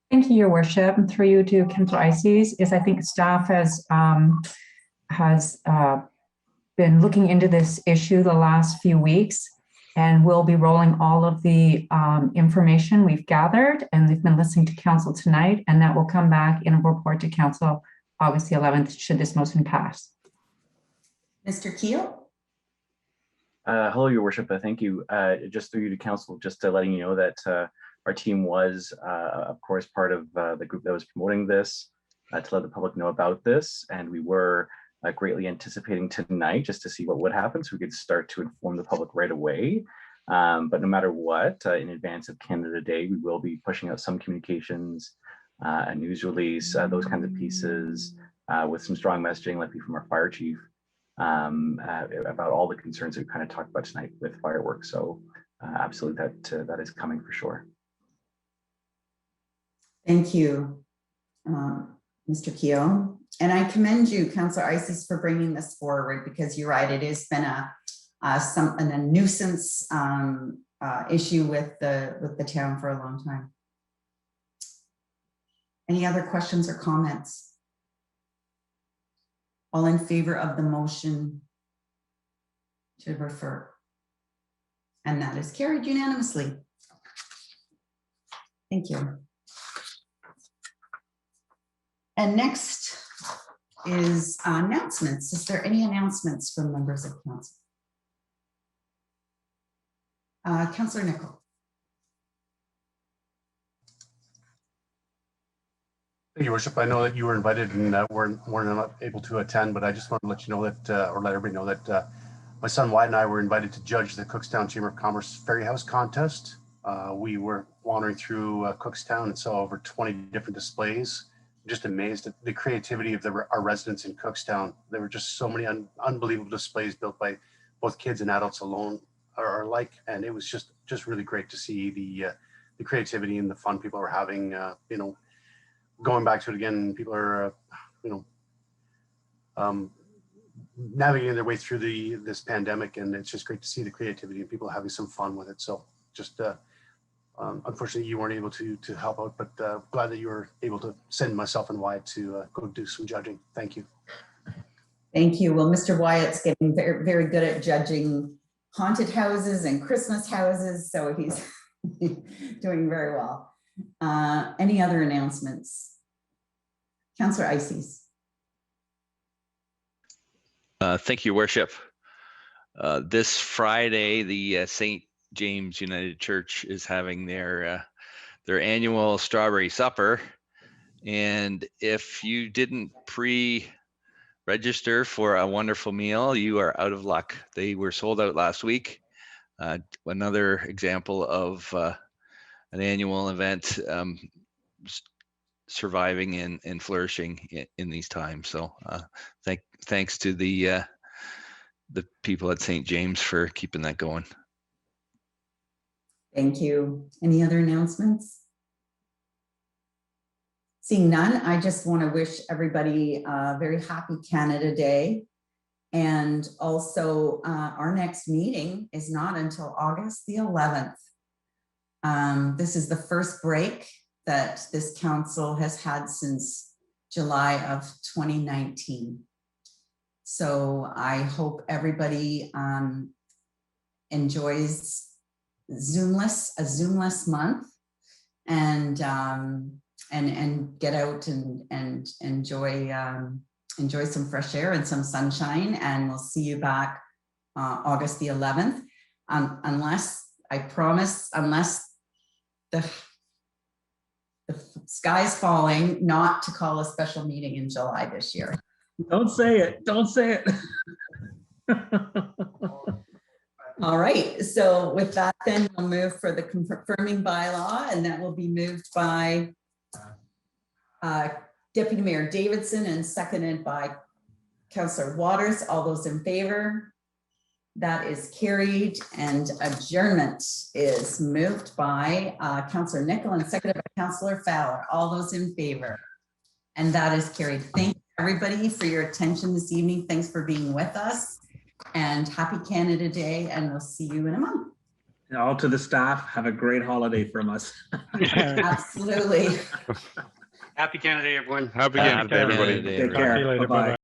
Thank you, Your Worship. And through you to Councillor Ices, is I think staff has been looking into this issue the last few weeks, and we'll be rolling all of the information we've gathered, and they've been listening to council tonight, and that will come back in a report to council August the 11th, should this motion pass. Mr. Keel? Hello, Your Worship. Thank you. Just through you to council, just letting you know that our team was, of course, part of the group that was promoting this to let the public know about this. And we were greatly anticipating tonight just to see what would happen so we could start to inform the public right away. But no matter what, in advance of Canada Day, we will be pushing out some communications, a news release, those kinds of pieces with some strong messaging, likely from our fire chief, about all the concerns that we kind of talked about tonight with fireworks. So absolutely, that is coming for sure. Thank you, Mr. Keogh. And I commend you, Councillor Ices, for bringing this forward, because you're right, it has been a nuisance issue with the town for a long time. Any other questions or comments? All in favor of the motion to refer? And that is carried unanimously. Thank you. And next is announcements. Is there any announcements from members of council? Councillor Nicol. Thank you, Worship. I know that you were invited and we're not able to attend, but I just want to let you know that, or let everybody know that my son Wyatt and I were invited to judge the Cookstown Chamber of Commerce Ferry House contest. We were wandering through Cookstown and saw over 20 different displays. Just amazed at the creativity of our residents in Cookstown. There were just so many unbelievable displays built by both kids and adults alone or alike, and it was just really great to see the creativity and the fun people are having. You know, going back to it again, people are navigating their way through this pandemic, and it's just great to see the creativity and people having some fun with it. So just unfortunately you weren't able to help out, but glad that you were able to send myself and Wyatt to go do some judging. Thank you. Thank you. Well, Mr. Wyatt's getting very, very good at judging haunted houses and Christmas houses, so he's doing very well. Any other announcements? Councillor Ices. Thank you, Worship. This Friday, the St. James United Church is having their annual strawberry supper, and if you didn't pre-register for a wonderful meal, you are out of luck. They were sold out last week. Another example of an annual event surviving and flourishing in these times. So thanks to the people at St. James for keeping that going. Thank you. Any other announcements? Seeing none, I just want to wish everybody a very happy Canada Day. And also our next meeting is not until August the 11th. This is the first break that this council has had since July of 2019. So I hope everybody enjoys a Zoomless month, and get out and enjoy some fresh air and some sunshine. And we'll see you back August the 11th, unless I promise, unless the sky's falling, not to call a special meeting in July this year. Don't say it. Don't say it. All right, so with that, then we'll move for the confirming bylaw, and that will be moved by Deputy Mayor Davidson and seconded by Councillor Waters. All those in favor? That is carried, and adjournment is moved by Councillor Nicol and seconded by Councillor Fowler. All those in favor? And that is carried. Thank you, everybody, for your attention this evening. Thanks for being with us, and happy Canada Day, and we'll see you in a month. And all to the staff, have a great holiday from us. Absolutely. Happy Canada Day, everyone. Happy Canada Day, everybody. Take care. Bye-bye.